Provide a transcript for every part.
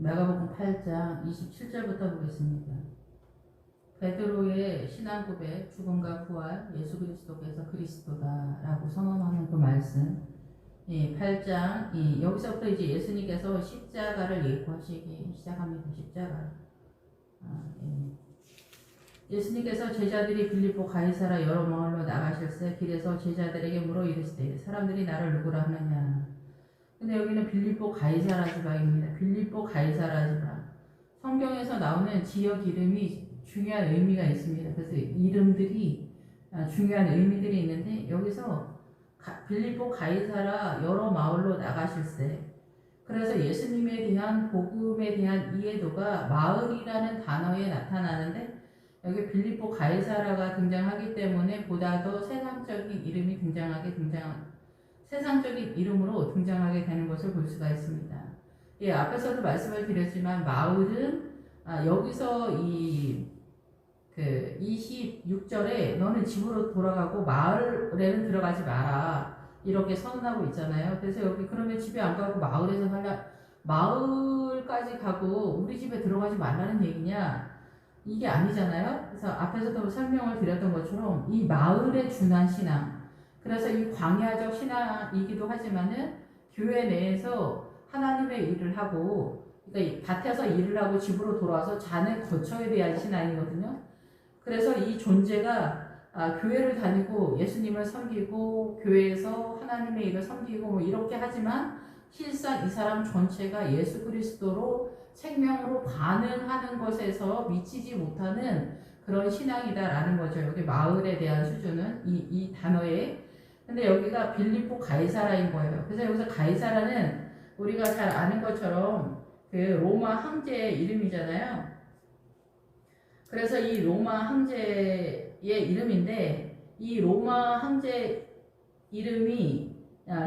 마가복음 8장 27절부터 보겠습니다. 베드로의 신앙 고백, 죽음과 부활, 예수 그리스도께서 그리스도다라고 선언하는 그 말씀. 8장 여기서부터 이제 예수님께서 십자가를 예고하시기 시작합니다. 십자가. 예수님께서 제자들이 빌립보 가이사라 여러 마을로 나가실새 길에서 제자들에게 물어 이르시되 사람들이 나를 누구라 하느냐. 근데 여기는 빌립보 가이사라 지방입니다. 빌립보 가이사라 지방. 성경에서 나오는 지역 이름이 중요한 의미가 있습니다. 그래서 이름들이 중요한 의미들이 있는데 여기서 빌립보 가이사라 여러 마을로 나가실새. 그래서 예수님에 대한 복음에 대한 이해도가 마을이라는 단어에 나타나는데 여기 빌립보 가이사라가 등장하기 때문에 보다 더 세상적인 이름이 세상적인 이름으로 등장하게 되는 것을 볼 수가 있습니다. 앞에서도 말씀을 드렸지만 마을은 여기서 26절에 너는 집으로 돌아가고 마을에는 들어가지 마라 이렇게 선언하고 있잖아요. 그래서 여기 그러면 집에 안 가고 마을에서 마을까지 가고 우리 집에 들어가지 말라는 얘기냐? 이게 아니잖아요. 그래서 앞에서도 설명을 드렸던 것처럼 이 마을에 준한 신앙, 그래서 이 광야적 신앙이기도 하지만은 교회 내에서 하나님의 일을 하고, 그러니까 밭에서 일을 하고 집으로 돌아와서 자는 거처에 대한 신앙이거든요. 그래서 이 존재가 교회를 다니고 예수님을 섬기고 교회에서 하나님의 일을 섬기고 뭐 이렇게 하지만 실상 이 사람 전체가 예수 그리스도로 생명으로 반응하는 것에서 미치지 못하는 그런 신앙이다라는 거죠. 여기 마을에 대한 수준은 이 단어에. 근데 여기가 빌립보 가이사라인 거예요. 그래서 여기서 가이사라는 우리가 잘 아는 것처럼 그 로마 황제의 이름이잖아요. 그래서 이 로마 황제의 이름인데 이 로마 황제 이름이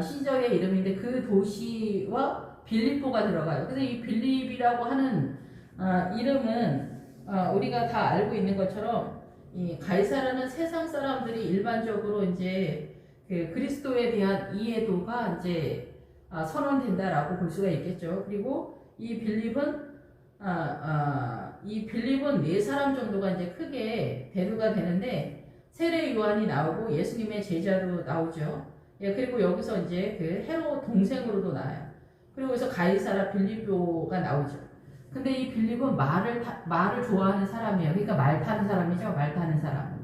시저의 이름인데 그 도시와 빌립보가 들어가요. 그래서 이 빌립이라고 하는 이름은 우리가 다 알고 있는 것처럼 이 가이사라는 세상 사람들이 일반적으로 이제 그 그리스도에 대한 이해도가 이제 선언된다라고 볼 수가 있겠죠. 그리고 이 빌립은 네 사람 정도가 이제 크게 대두가 되는데 세례 요한이 나오고 예수님의 제자도 나오죠. 그리고 여기서 이제 그 헤롯 동생으로도 나와요. 그리고 여기서 가이사라 빌립보가 나오죠. 근데 이 빌립은 말을 좋아하는 사람이에요. 그러니까 말 타는 사람이죠. 말 타는 사람.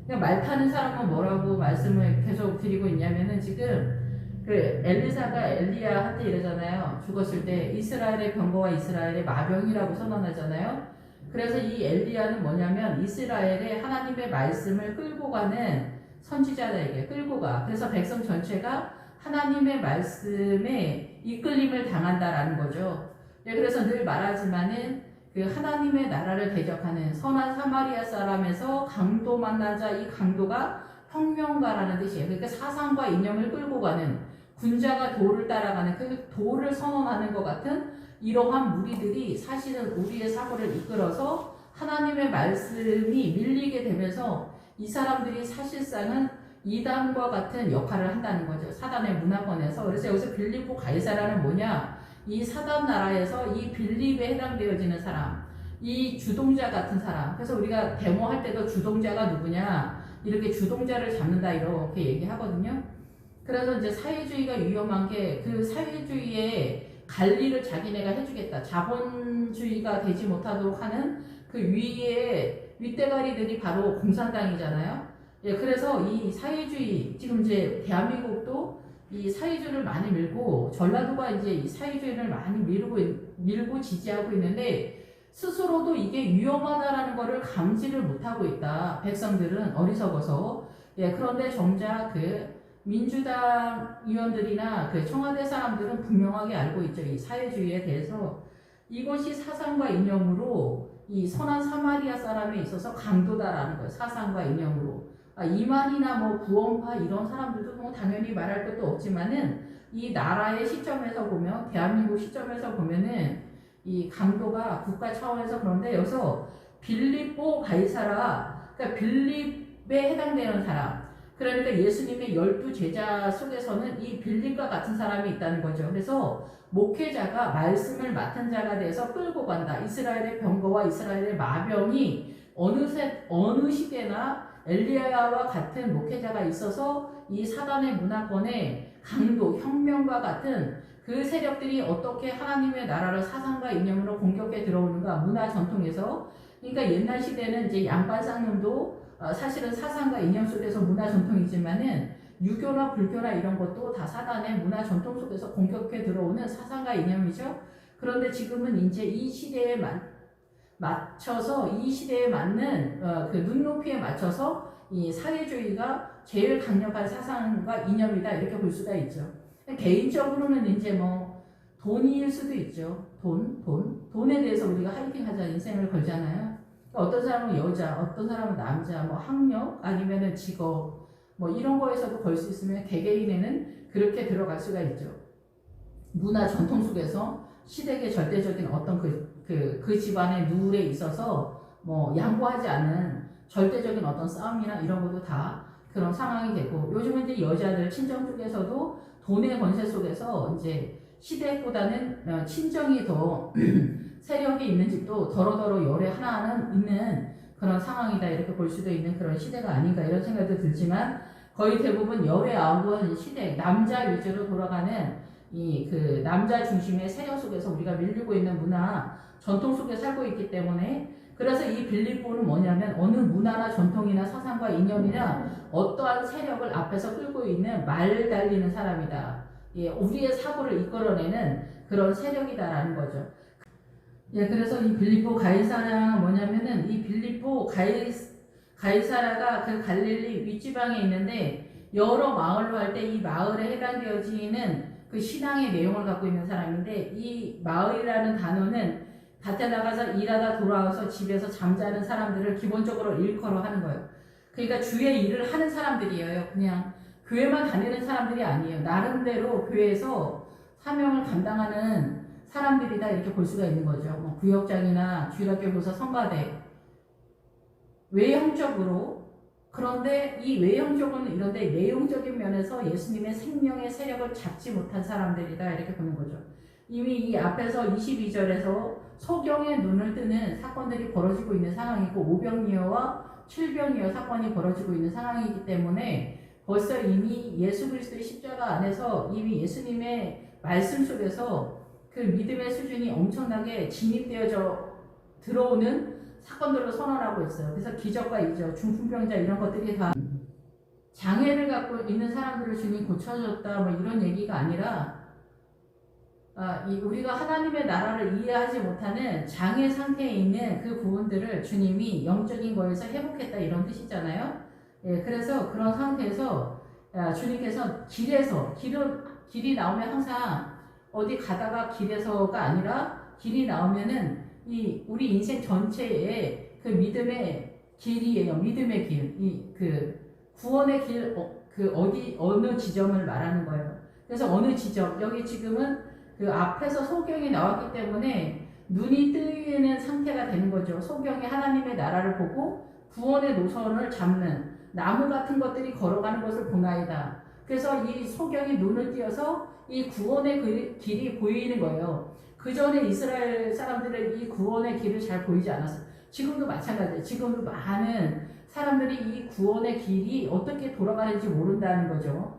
그러니까 말 타는 사람은 뭐라고 말씀을 계속 드리고 있냐면은 지금 그 엘리사가 엘리야한테 이러잖아요. 죽었을 때 이스라엘의 병거와 이스라엘의 마병이라고 선언하잖아요. 그래서 이 엘리야는 뭐냐면 이스라엘의 하나님의 말씀을 끌고 가는 선지자들에게 끌고 가. 그래서 백성 전체가 하나님의 말씀에 이끌림을 당한다라는 거죠. 그래서 늘 말하지만은 그 하나님의 나라를 대적하는 선한 사마리아 사람에서 강도 만난 자, 이 강도가 혁명가라는 뜻이에요. 그러니까 사상과 이념을 끌고 가는 군자가 도를 따라가는 그 도를 선언하는 것 같은 이러한 무리들이 사실은 우리의 사고를 이끌어서 하나님의 말씀이 밀리게 되면서 이 사람들이 사실상은 이단과 같은 역할을 한다는 거죠. 사단의 문화권에서. 그래서 여기서 빌립보 가이사라는 뭐냐? 이 사단 나라에서 이 빌립에 해당되어지는 사람, 이 주동자 같은 사람. 그래서 우리가 데모할 때도 주동자가 누구냐? 이렇게 주동자를 잡는다 이렇게 얘기하거든요. 그래서 이제 사회주의가 위험한 게 그 사회주의의 관리를 자기네가 해주겠다. 자본주의가 되지 못하도록 하는 그 위에 윗대가리들이 바로 공산당이잖아요. 그래서 이 사회주의, 지금 이제 대한민국도 이 사회주의를 많이 밀고 전라도가 이제 이 사회주의를 많이 밀고 지지하고 있는데 스스로도 이게 위험하다라는 거를 감지를 못하고 있다. 백성들은 어리석어서. 그런데 정작 그 민주당 의원들이나 그 청와대 사람들은 분명하게 알고 있죠. 이 사회주의에 대해서. 이것이 사상과 이념으로 이 선한 사마리아 사람에 있어서 강도다라는 거예요. 사상과 이념으로. 이만희나 뭐 구원파 이런 사람들도 뭐 당연히 말할 것도 없지만은 이 나라의 시점에서 보면, 대한민국 시점에서 보면은 이 강도가 국가 차원에서. 그런데 여기서 빌립보 가이사라, 그러니까 빌립에 해당되는 사람, 그러니까 예수님의 12제자 속에서는 이 빌립과 같은 사람이 있다는 거죠. 그래서 목회자가 말씀을 맡은 자가 돼서 끌고 간다. 이스라엘의 병거와 이스라엘의 마병이 어느 시대나 엘리야와 같은 목회자가 있어서 이 사단의 문화권의 강도, 혁명과 같은 그 세력들이 어떻게 하나님의 나라를 사상과 이념으로 공격해 들어오는가, 문화 전통에서. 그러니까 옛날 시대는 이제 양반 쌍놈도 사실은 사상과 이념 속에서 문화 전통이지만은 유교나 불교나 이런 것도 다 사단의 문화 전통 속에서 공격해 들어오는 사상과 이념이죠. 그런데 지금은 이제 이 시대에 맞춰서, 이 시대에 맞는 그 눈높이에 맞춰서 이 사회주의가 제일 강력한 사상과 이념이다, 이렇게 볼 수가 있죠. 개인적으로는 이제 뭐 돈일 수도 있죠. 돈에 대해서 우리가 하이킹하자, 인생을 걸잖아요. 어떤 사람은 여자, 어떤 사람은 남자, 뭐 학력, 아니면은 직업, 뭐 이런 거에서도 걸 수 있으면 개개인에는 그렇게 들어갈 수가 있죠. 문화 전통 속에서 시댁의 절대적인 어떤 그 집안의 룰에 있어서 뭐 양보하지 않는 절대적인 어떤 싸움이나 이런 것도 다 그런 상황이 되고, 요즘은 이제 여자들 친정 쪽에서도 돈의 권세 속에서 이제 시댁보다는 친정이 더 세력이 있는 집도 더러더러 열에 하나는 있는 그런 상황이다, 이렇게 볼 수도 있는 그런 시대가 아닌가, 이런 생각도 들지만, 거의 대부분 열의 아홉은 시댁, 남자 위주로 돌아가는 이 그 남자 중심의 세력 속에서 우리가 밀리고 있는 문화 전통 속에 살고 있기 때문에, 그래서 이 빌립보는 뭐냐면 어느 문화나 전통이나 사상과 이념이나 어떠한 세력을 앞에서 끌고 있는 말 달리는 사람이다. 예, 우리의 사고를 이끌어내는 그런 세력이다라는 거죠. 예, 그래서 이 빌립보 가이사랴가 뭐냐면은, 이 빌립보 가이사랴가 그 갈릴리 윗지방에 있는데, 여러 마을로 할 때 이 마을에 해당되어지는 그 신앙의 내용을 갖고 있는 사람인데, 이 마을이라는 단어는 밭에 나가서 일하다 돌아와서 집에서 잠자는 사람들을 기본적으로 일컬어 하는 거예요. 그러니까 주의 일을 하는 사람들이에요. 그냥 교회만 다니는 사람들이 아니에요. 나름대로 교회에서 사명을 감당하는 사람들이다, 이렇게 볼 수가 있는 거죠. 뭐 구역장이나 주일학교 교사 성가대, 외형적으로. 그런데 이 외형적으로는 이런데 내용적인 면에서 예수님의 생명의 세력을 잡지 못한 사람들이다, 이렇게 보는 거죠. 이미 이 앞에서 22절에서 소경의 눈을 뜨는 사건들이 벌어지고 있는 상황이고, 오병이어와 칠병이어 사건이 벌어지고 있는 상황이기 때문에 벌써 이미 예수 그리스도의 십자가 안에서 이미 예수님의 말씀 속에서 그 믿음의 수준이 엄청나게 진입되어져 들어오는 사건들로 선언하고 있어요. 그래서 기적과 이적, 중풍병자 이런 것들이 다 장애를 갖고 있는 사람들을 주님 고쳐줬다, 뭐 이런 얘기가 아니라, 우리가 하나님의 나라를 이해하지 못하는 장애 상태에 있는 그 부분들을 주님이 영적인 거에서 회복했다, 이런 뜻이잖아요. 예, 그래서 그런 상태에서 주님께서 길이 나오면 항상 어디 가다가 길에서가 아니라, 길이 나오면은 이 우리 인생 전체에 그 믿음의 길이에요. 믿음의 길, 그 구원의 길, 어느 지점을 말하는 거예요. 그래서 어느 지점, 여기 지금은 그 앞에서 소경이 나왔기 때문에 눈이 뜨이는 상태가 되는 거죠. 소경이 하나님의 나라를 보고 구원의 노선을 잡는 나무 같은 것들이 걸어가는 것을 보나이다. 그래서 이 소경이 눈을 띄어서 이 구원의 길이 보이는 거예요. 그 전에 이스라엘 사람들은 이 구원의 길을 잘 보이지 않았어요. 지금도 마찬가지예요. 지금도 많은 사람들이 이 구원의 길이 어떻게 돌아가는지 모른다는 거죠.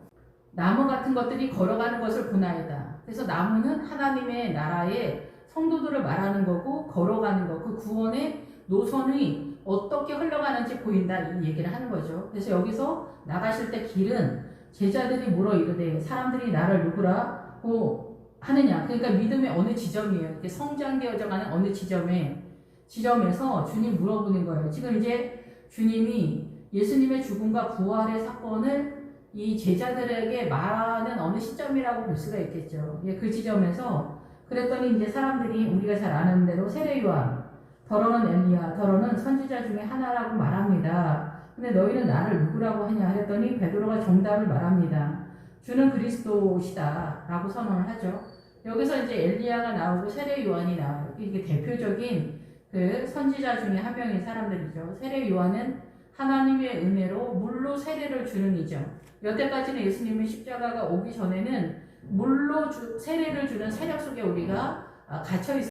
나무 같은 것들이 걸어가는 것을 보나이다. 그래서 나무는 하나님의 나라의 성도들을 말하는 거고, 걸어가는 거, 그 구원의 노선이 어떻게 흘러가는지 보인다, 이 얘기를 하는 거죠. 그래서 여기서 나가실 때 길은 제자들이 물어 이르되 사람들이 나를 누구라고 하느냐. 그러니까 믿음의 어느 지점이에요. 이렇게 성장되어져가는 어느 지점에서 주님 물어보는 거예요. 지금 이제 주님이 예수님의 죽음과 부활의 사건을 이 제자들에게 말하는 어느 시점이라고 볼 수가 있겠죠. 그 지점에서 그랬더니 이제 사람들이 우리가 잘 아는 대로 세례 요한, 더러는 엘리야, 더러는 선지자 중에 하나라고 말합니다. 근데 너희는 나를 누구라고 하냐 했더니 베드로가 정답을 말합니다. 주는 그리스도시다 라고 선언을 하죠. 여기서 이제 엘리야가 나오고 세례 요한이 나와요. 이게 대표적인 그 선지자 중에 한 명인 사람들이죠. 세례 요한은 하나님의 은혜로 물로 세례를 주는 이죠. 여태까지는 예수님의 십자가가 오기 전에는 물로 세례를 주는 세력 속에 우리가 갇혀 있어요.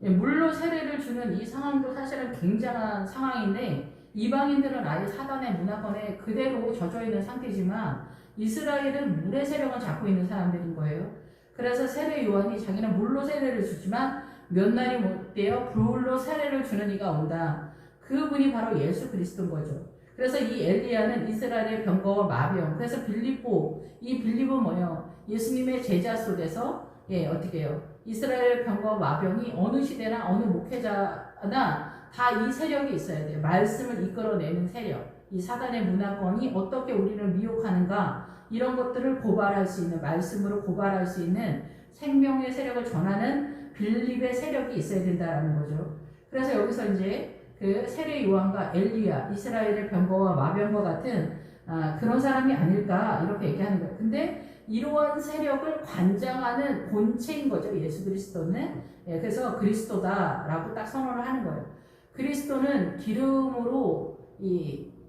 물로 세례를 주는 이 상황도 사실은 굉장한 상황인데 이방인들은 아예 사단의 문화권에 그대로 젖어 있는 상태지만 이스라엘은 물의 세력을 잡고 있는 사람들인 거예요. 그래서 세례 요한이 자기는 물로 세례를 주지만 몇 날이 못 되어 불로 세례를 주는 이가 온다. 그분이 바로 예수 그리스도인 거죠. 그래서 이 엘리야는 이스라엘의 병거와 마병. 그래서 빌립보, 이 빌립은 뭐예요? 예수님의 제자 속에서 어떻게 해요? 이스라엘 병거와 마병이 어느 시대나 어느 목회자나 다 이 세력이 있어야 돼요. 말씀을 이끌어내는 세력. 이 사단의 문화권이 어떻게 우리를 미혹하는가 이런 것들을 고발할 수 있는 말씀으로 고발할 수 있는 생명의 세력을 전하는 빌립의 세력이 있어야 된다라는 거죠. 그래서 여기서 이제 그 세례 요한과 엘리야, 이스라엘의 병거와 마병과 같은 그런 사람이 아닐까 이렇게 얘기하는 거예요. 근데 이러한 세력을 관장하는 본체인 거죠. 예수 그리스도는. 그래서 그리스도다라고 딱 선언을 하는 거예요. 그리스도는 기름으로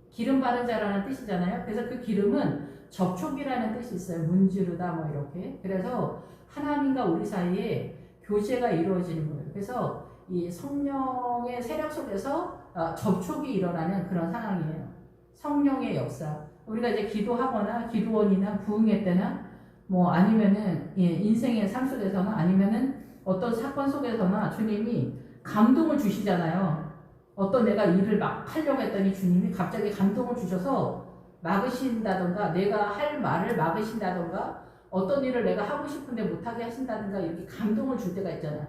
기름 바른 자라는 뜻이잖아요. 그래서 그 기름은 접촉이라는 뜻이 있어요. 문지르다 뭐 이렇게. 그래서 하나님과 우리 사이에 교제가 이루어지는 거예요. 그래서 이 성령의 세력 속에서 접촉이 일어나는 그런 상황이에요. 성령의 역사. 우리가 이제 기도하거나 기도원이나 부흥회 때나 뭐 아니면은 인생의 삶 속에서나 아니면은 어떤 사건 속에서나 주님이 감동을 주시잖아요. 어떤 내가 일을 막 하려고 했더니 주님이 갑자기 감동을 주셔서 막으신다던가 내가 할 말을 막으신다던가 어떤 일을 내가 하고 싶은데 못하게 하신다든가 이렇게 감동을 줄 때가 있잖아요.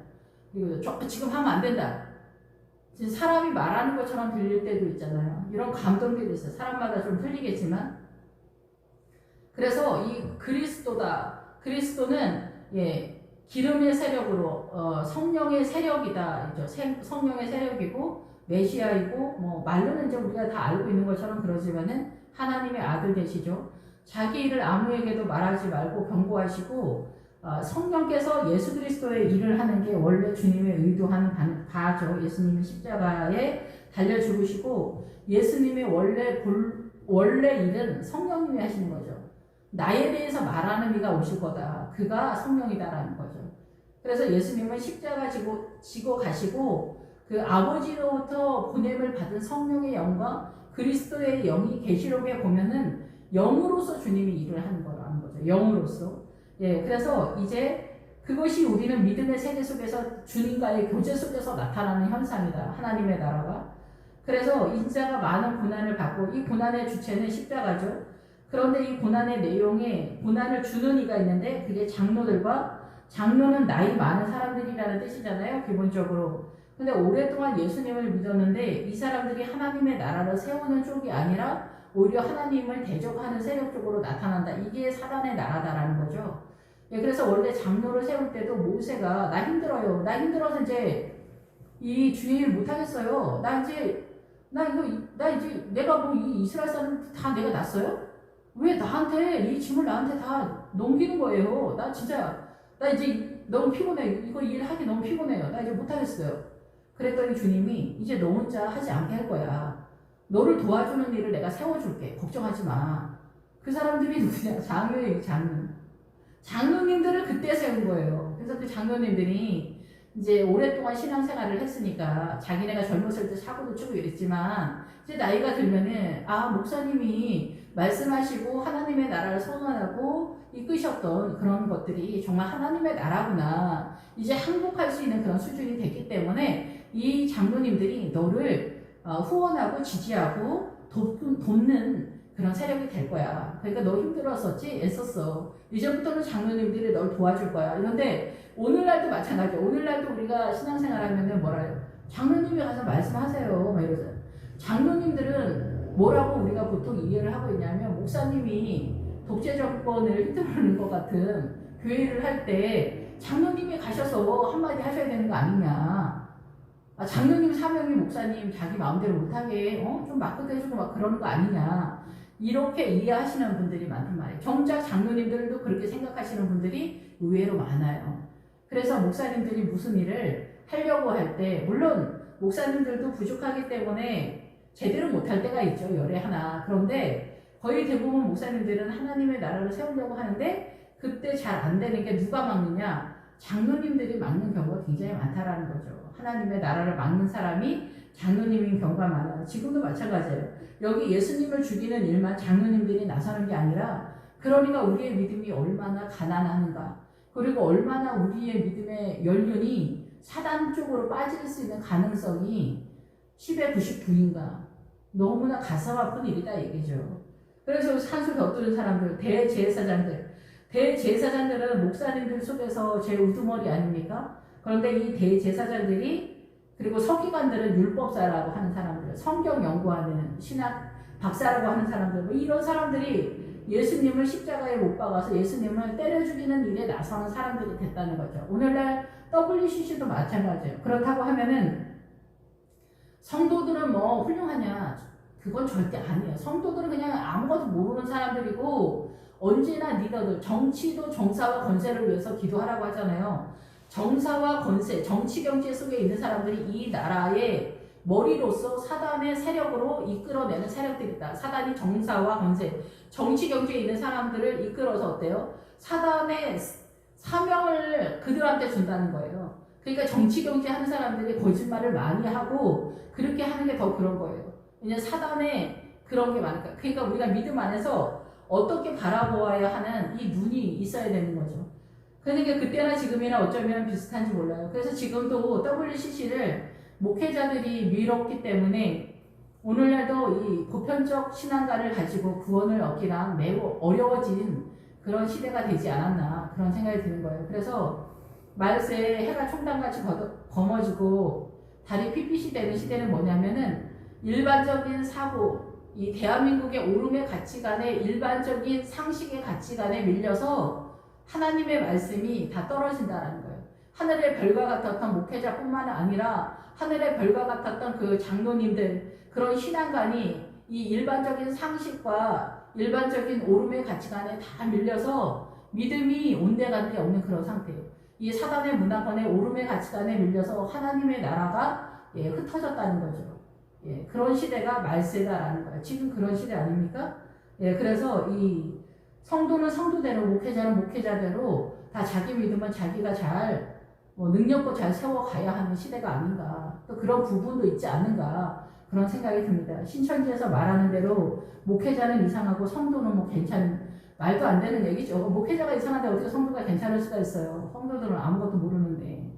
그리고 지금 하면 안 된다. 사람이 말하는 것처럼 들릴 때도 있잖아요. 이런 감동들이 있어요. 사람마다 좀 틀리겠지만. 그래서 이 그리스도다. 그리스도는 기름의 세력으로 성령의 세력이다. 성령의 세력이고 메시아이고 뭐 말로는 이제 우리가 다 알고 있는 것처럼 그러지만은 하나님의 아들 되시죠. 자기 일을 아무에게도 말하지 말고 경고하시고 성령께서 예수 그리스도의 일을 하는 게 원래 주님의 의도하는 바죠. 예수님이 십자가에 달려 죽으시고 예수님의 원래 일은 성령님이 하시는 거죠. 나에 대해서 말하는 이가 오실 거다. 그가 성령이다라는 거죠. 그래서 예수님은 십자가 지고 가시고 그 아버지로부터 보냄을 받은 성령의 영과 그리스도의 영이 계시록에 보면은 영으로서 주님이 일을 하는 거라는 거죠. 영으로서. 그래서 이제 그것이 우리는 믿음의 세계 속에서 주님과의 교제 속에서 나타나는 현상이다. 하나님의 나라가. 그래서 인자가 많은 고난을 받고 이 고난의 주체는 십자가죠. 그런데 이 고난의 내용에 고난을 주는 이가 있는데 그게 장로는 나이 많은 사람들이라는 뜻이잖아요. 기본적으로. 근데 오랫동안 예수님을 믿었는데 이 사람들이 하나님의 나라를 세우는 쪽이 아니라 오히려 하나님을 대적하는 세력 쪽으로 나타난다. 이게 사단의 나라다라는 거죠. 그래서 원래 장로를 세울 때도 모세가 나 힘들어요. 나 힘들어서 이제 이 주일 못 하겠어요. 나 이제 내가 뭐 이 이스라엘 사람 다 내가 났어요? 왜 이 짐을 나한테 다 넘기는 거예요? 나 이제 너무 피곤해. 이거 일하기 너무 피곤해요. 나 이제 못 하겠어요. 그랬더니 주님이 이제 너 혼자 하지 않게 할 거야. 너를 도와주는 일을 내가 세워줄게. 걱정하지 마. 그 사람들이 누구냐? 장로님들을 그때 세운 거예요. 그래서 그 장로님들이 이제 오랫동안 신앙생활을 했으니까 자기네가 젊었을 때 사고도 치고 이랬지만 이제 나이가 들면은 목사님이 말씀하시고 하나님의 나라를 선언하고 이끄셨던 그런 것들이 정말 하나님의 나라구나. 이제 항복할 수 있는 그런 수준이 됐기 때문에 이 장로님들이 너를 후원하고 지지하고 돕는 그런 세력이 될 거야. 그러니까 너 힘들었었지? 애썼어. 이제부터는 장로님들이 널 도와줄 거야. 그런데 오늘날도 마찬가지야. 오늘날도 우리가 신앙생활 하면은 뭐라 해요? 장로님이 가서 말씀하세요. 막 이러잖아요. 장로님들은 뭐라고 우리가 보통 이해를 하고 있냐면 목사님이 독재 정권을 휘두르는 것 같은 교회를 할 때 장로님이 가셔서 한마디 하셔야 되는 거 아니냐. 장로님 사명이 목사님 자기 마음대로 못하게 좀 막고도 해주고 막 그러는 거 아니냐. 이렇게 이해하시는 분들이 많단 말이에요. 정작 장로님들도 그렇게 생각하시는 분들이 의외로 많아요. 그래서 목사님들이 무슨 일을 하려고 할 때 물론 목사님들도 부족하기 때문에 제대로 못할 때가 있죠. 열에 하나. 그런데 거의 대부분 목사님들은 하나님의 나라를 세우려고 하는데 그때 잘 안 되는 게 누가 막느냐? 장로님들이 막는 경우가 굉장히 많다라는 거죠. 하나님의 나라를 막는 사람이 장로님인 경우가 많아요. 지금도 마찬가지예요. 여기 예수님을 죽이는 일만 장로님들이 나서는 게 아니라 그러니까 우리의 믿음이 얼마나 가난한가 그리고 얼마나 우리의 믿음의 연륜이 사단 쪽으로 빠질 수 있는 가능성이 10의 99인가 너무나 가슴 아픈 일이다 얘기죠. 그래서 산수 곁두는 사람들 대제사장들은 목사님들 속에서 제일 우두머리 아닙니까? 그런데 이 대제사장들이 그리고 서기관들은 율법사라고 하는 사람들, 성경 연구하는 신학 박사라고 하는 사람들, 뭐 이런 사람들이 예수님을 십자가에 못 박아서 예수님을 때려 죽이는 일에 나서는 사람들이 됐다는 거죠. 오늘날 WCC도 마찬가지예요. 그렇다고 하면은 성도들은 뭐 훌륭하냐? 그건 절대 아니에요. 성도들은 그냥 아무것도 모르는 사람들이고 언제나 리더들, 정치도 정사와 권세를 위해서 기도하라고 하잖아요. 정사와 권세, 정치 경제 속에 있는 사람들이 이 나라의 머리로서 사단의 세력으로 이끌어내는 세력들이다. 사단이 정사와 권세, 정치 경제에 있는 사람들을 이끌어서 어때요? 사단의 사명을 그들한테 준다는 거예요. 그러니까 정치 경제 하는 사람들이 거짓말을 많이 하고 그렇게 하는 게 더 그런 거예요. 왜냐면 사단에 그런 게 많으니까. 그러니까 우리가 믿음 안에서 어떻게 바라보아야 하는 이 눈이 있어야 되는 거죠. 그러니까 그때나 지금이나 어쩌면 비슷한지 몰라요. 그래서 지금도 WCC를 목회자들이 미뤘기 때문에 오늘날도 이 보편적 신앙가를 가지고 구원을 얻기란 매우 어려워진 그런 시대가 되지 않았나 그런 생각이 드는 거예요. 그래서 말세 해가 총당같이 검어지고 달이 핏빛이 되는 시대는 뭐냐면은 일반적인 사고, 이 대한민국의 오름의 가치관에 일반적인 상식의 가치관에 밀려서 하나님의 말씀이 다 떨어진다는 거예요. 하늘의 별과 같았던 목회자뿐만 아니라 하늘의 별과 같았던 그 장로님들 그런 신앙관이 이 일반적인 상식과 일반적인 오름의 가치관에 다 밀려서 믿음이 온데간데 없는 그런 상태예요. 이 사단의 문화권의 오름의 가치관에 밀려서 하나님의 나라가 흩어졌다는 거죠. 그런 시대가 말세다라는 거예요. 지금 그런 시대 아닙니까? 그래서 이 성도는 성도대로 목회자는 목회자대로 다 자기 믿음은 자기가 잘 능력껏 잘 세워가야 하는 시대가 아닌가 또 그런 부분도 있지 않은가 그런 생각이 듭니다. 신천지에서 말하는 대로 목회자는 이상하고 성도는 뭐 괜찮은 말도 안 되는 얘기죠. 목회자가 이상한데 어떻게 성도가 괜찮을 수가 있어요. 성도들은 아무것도 모르는데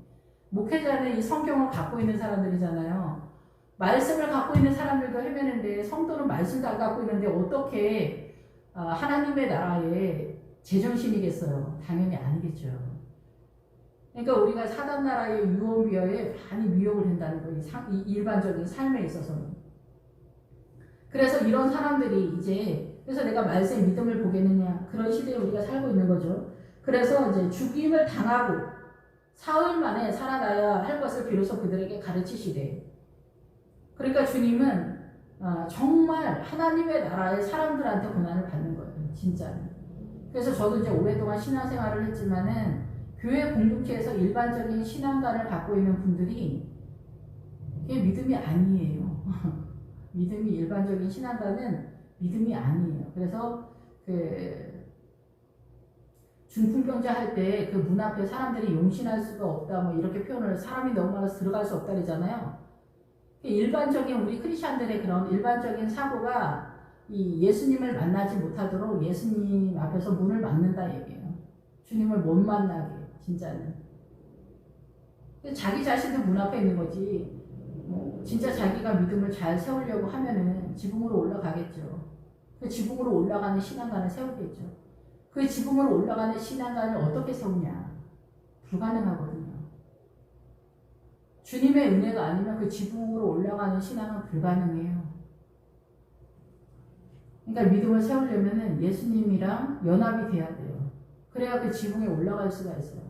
목회자는 이 성경을 갖고 있는 사람들이잖아요. 말씀을 갖고 있는 사람들도 헤매는데 성도는 말씀도 안 갖고 있는데 어떻게 하나님의 나라에 제정신이겠어요? 당연히 아니겠죠. 그러니까 우리가 사단 나라의 유언비어에 많이 미혹을 된다는 거예요. 이 일반적인 삶에 있어서는. 그래서 이런 사람들이 이제 그래서 내가 말세의 믿음을 보겠느냐 그런 시대에 우리가 살고 있는 거죠. 그래서 이제 죽임을 당하고 사흘 만에 살아나야 할 것을 비로소 그들에게 가르치시되 그러니까 주님은 정말 하나님의 나라의 사람들한테 고난을 받는 거예요. 진짜는. 그래서 저도 이제 오랫동안 신앙생활을 했지만은 교회 공동체에서 일반적인 신앙관을 갖고 있는 분들이 그게 믿음이 아니에요. 믿음이 일반적인 신앙관은 믿음이 아니에요. 그래서 그 중풍병자 할 때 그 문 앞에 사람들이 용신할 수가 없다 뭐 이렇게 표현을 사람이 너무 많아서 들어갈 수 없다 그러잖아요. 일반적인 우리 크리스천들의 그런 일반적인 사고가 이 예수님을 만나지 못하도록 예수님 앞에서 문을 막는다 얘기예요. 주님을 못 만나게 진짜는. 자기 자신도 문 앞에 있는 거지. 진짜 자기가 믿음을 잘 세우려고 하면은 지붕으로 올라가겠죠. 그 지붕으로 올라가는 신앙관을 세우겠죠. 그 지붕으로 올라가는 신앙관을 어떻게 세우냐? 불가능하거든요. 주님의 은혜가 아니면 그 지붕으로 올라가는 신앙은 불가능해요. 그러니까 믿음을 세우려면은 예수님이랑 연합이 돼야 돼요. 그래야 그 지붕에 올라갈 수가 있어요.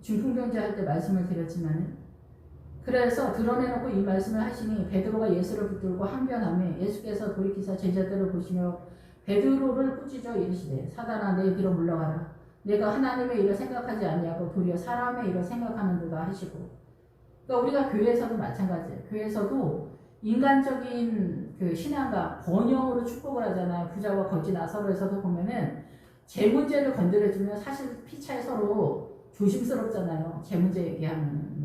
중풍병자 할 때 말씀을 드렸지만은 그래서 드러내놓고 이 말씀을 하시니 베드로가 예수를 붙들고 항변하며 예수께서 돌이키사 제자들을 보시며 베드로를 꾸짖어 이르시되 사단아 내 뒤로 물러가라. 내가 하나님의 일을 생각하지 아니하고 도리어 사람의 일을 생각하는도다 하시고. 그러니까 우리가 교회에서도 마찬가지예요. 교회에서도 인간적인 그 신앙과 번영으로 축복을 하잖아요. 부자와 거지 나사로에서도 보면은 제 문제를 건드려주면 사실 피차에 서로 조심스럽잖아요. 제 문제 얘기하면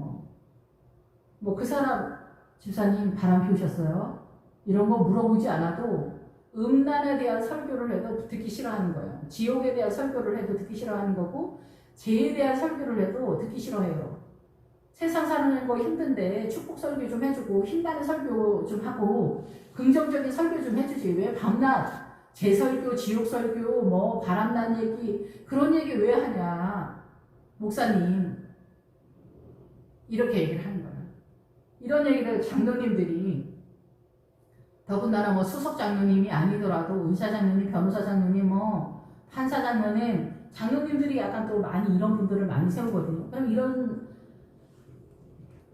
뭐 그 사람 집사님 바람 피우셨어요? 이런 거 물어보지 않아도 음란에 대한 설교를 해도 듣기 싫어하는 거예요. 지옥에 대한 설교를 해도 듣기 싫어하는 거고 죄에 대한 설교를 해도 듣기 싫어해요. 세상 사는 거 힘든데 축복 설교 좀 해주고 힘나는 설교 좀 하고 긍정적인 설교 좀 해주지. 왜 밤낮 제 설교, 지옥 설교, 뭐 바람난 얘기 그런 얘기 왜 하냐. 목사님 이렇게 얘기를 하는 거예요. 이런 얘기를 장로님들이 더군다나 뭐 수석 장로님이 아니더라도 의사 장로님, 변호사 장로님, 뭐 판사 장로님, 장로님들이 약간 또 많이 이런 분들을 많이 세우거든요. 그럼 이런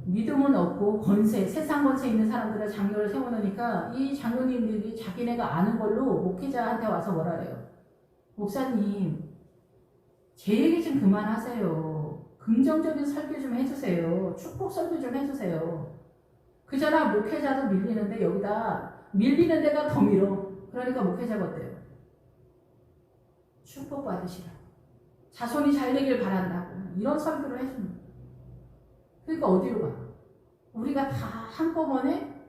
믿음은 없고 권세, 세상 권세 있는 사람들을 장로를 세워놓으니까 이 장로님들이 자기네가 아는 걸로 목회자한테 와서 뭐라 그래요. 목사님, 제 얘기 좀 그만하세요. 긍정적인 설교 좀 해주세요. 축복 설교 좀 해주세요. 그잖아 목회자도 밀리는데 여기다 밀리는 데가 더 밀어. 그러니까 목회자가 어때요? 축복 받으시라. 자손이 잘 되길 바란다고. 이런 설교를 해줍니다. 그러니까 어디로 가? 우리가 다 한꺼번에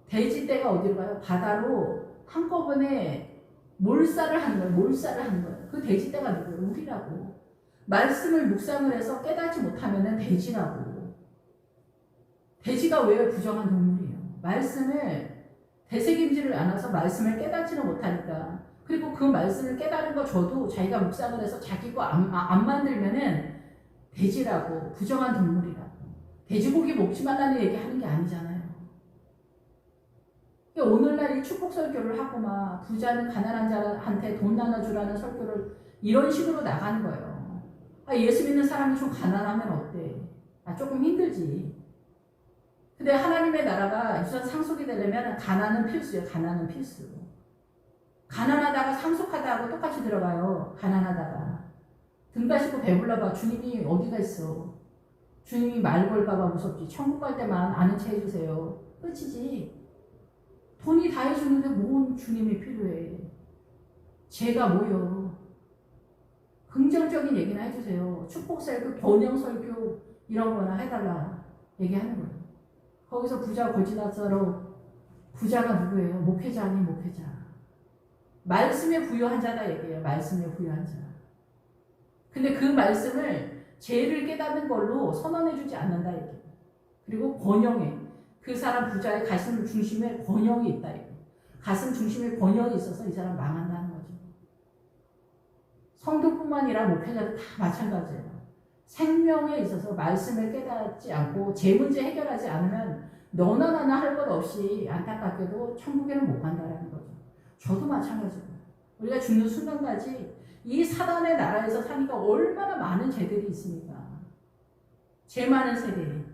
돼지떼가 어디로 가요? 바다로 한꺼번에 몰살을 하는 거예요. 몰살을 하는 거예요. 그 돼지떼가 누구예요? 우리라고. 말씀을 묵상을 해서 깨닫지 못하면 돼지라고. 돼지가 왜 부정한 동물이에요? 말씀을 되새김질을 않아서 말씀을 깨닫지는 못하니까. 그리고 그 말씀을 깨달은 거 저도 자기가 묵상을 해서 자기 거 안 만들면은 돼지라고, 부정한 동물이라고. 돼지고기 먹지 말라는 얘기 하는 게 아니잖아요. 오늘날 이 축복 설교를 하고 막 부자는 가난한 자한테 돈 나눠주라는 설교를 이런 식으로 나가는 거예요. 아, 예수 믿는 사람이 좀 가난하면 어때? 아, 조금 힘들지. 근데 하나님의 나라가 우선 상속이 되려면 가난은 필수예요. 가난은 필수. 가난하다가 상속하다하고 똑같이 들어가요. 가난하다가. 등 가시고 배불러봐. 주님이 어디가 있어. 주님이 말 걸까봐 무섭지. 천국 갈 때만 아는 체 해주세요. 끝이지. 돈이 다 해주는데 뭔 주님이 필요해. 죄가 뭐요. 긍정적인 얘기나 해주세요. 축복 설교, 번영 설교 이런 거나 해달라 얘기하는 거예요. 거기서 부자 거지나서로 부자가 누구예요? 목회자 아닌 목회자. 말씀에 부유한 자다 얘기해요. 말씀에 부유한 자. 근데 그 말씀을 죄를 깨닫는 걸로 선언해주지 않는다 얘기해요. 그리고 권영에 그 사람 부자의 가슴 중심에 권영이 있다 얘기해요. 가슴 중심에 권영이 있어서 이 사람 망한다는 거죠. 성도뿐만 아니라 목회자도 다 마찬가지예요. 생명에 있어서 말씀을 깨닫지 않고 제 문제 해결하지 않으면 너나 나나 할 것 없이 안타깝게도 천국에는 못 간다라는 거죠. 저도 마찬가지고 우리가 죽는 순간까지 이 사단의 나라에서 사니까 얼마나 많은 죄들이 있습니까? 죄 많은 세대.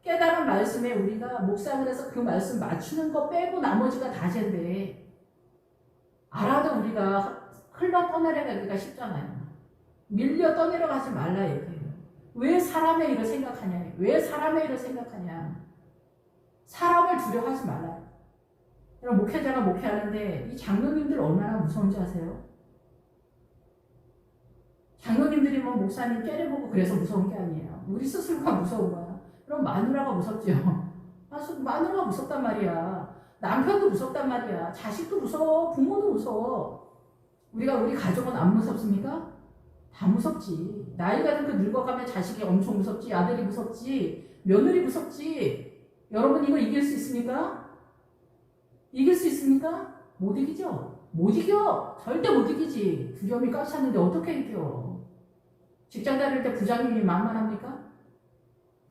깨달은 말씀에 우리가 묵상을 해서 그 말씀 맞추는 거 빼고 나머지가 다 죄인데 알아도 우리가 흘러 떠내려가기가 쉽잖아요. 밀려 떠내려가지 말라 얘기해요. 왜 사람의 일을 생각하냐? 왜 사람의 일을 생각하냐? 사람을 두려워하지 말라. 여러분 목회자가 목회하는데 이 장로님들 얼마나 무서운지 아세요? 장로님들이 뭐 목사님 째려보고 그래서 무서운 게 아니에요. 우리 스스로가 무서운 거야. 그럼 마누라가 무섭죠. 마누라가 무섭단 말이야. 남편도 무섭단 말이야. 자식도 무서워. 부모도 무서워. 우리가 우리 가족은 안 무섭습니까? 다 무섭지. 나이가 좀 늙어가면 자식이 엄청 무섭지. 아들이 무섭지. 며느리 무섭지. 여러분 이거 이길 수 있습니까? 이길 수 있습니까? 못 이기죠. 못 이겨. 절대 못 이기지. 두려움이 꽉 찼는데 어떻게 이겨. 직장 다닐 때 부장님이 만만합니까?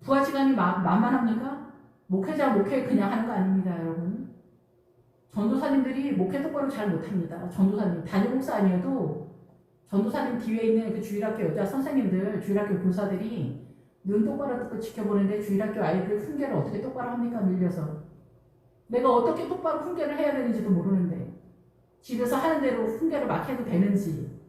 부하직원이 만만합니까? 목회자 목회 그냥 하는 거 아닙니다, 여러분. 전도사님들이 목회 똑바로 잘 못합니다. 전도사님 담임 목사 아니어도 전도사님 뒤에 있는 그 주일학교 여자 선생님들, 주일학교 교사들이 눈 똑바로 뜨고 지켜보는데 주일학교 아이들 훈계를 어떻게 똑바로 합니까? 밀려서. 내가 어떻게 똑바로 훈계를 해야 되는지도 모르는데 집에서 하는 대로 훈계를 막 해도 되는지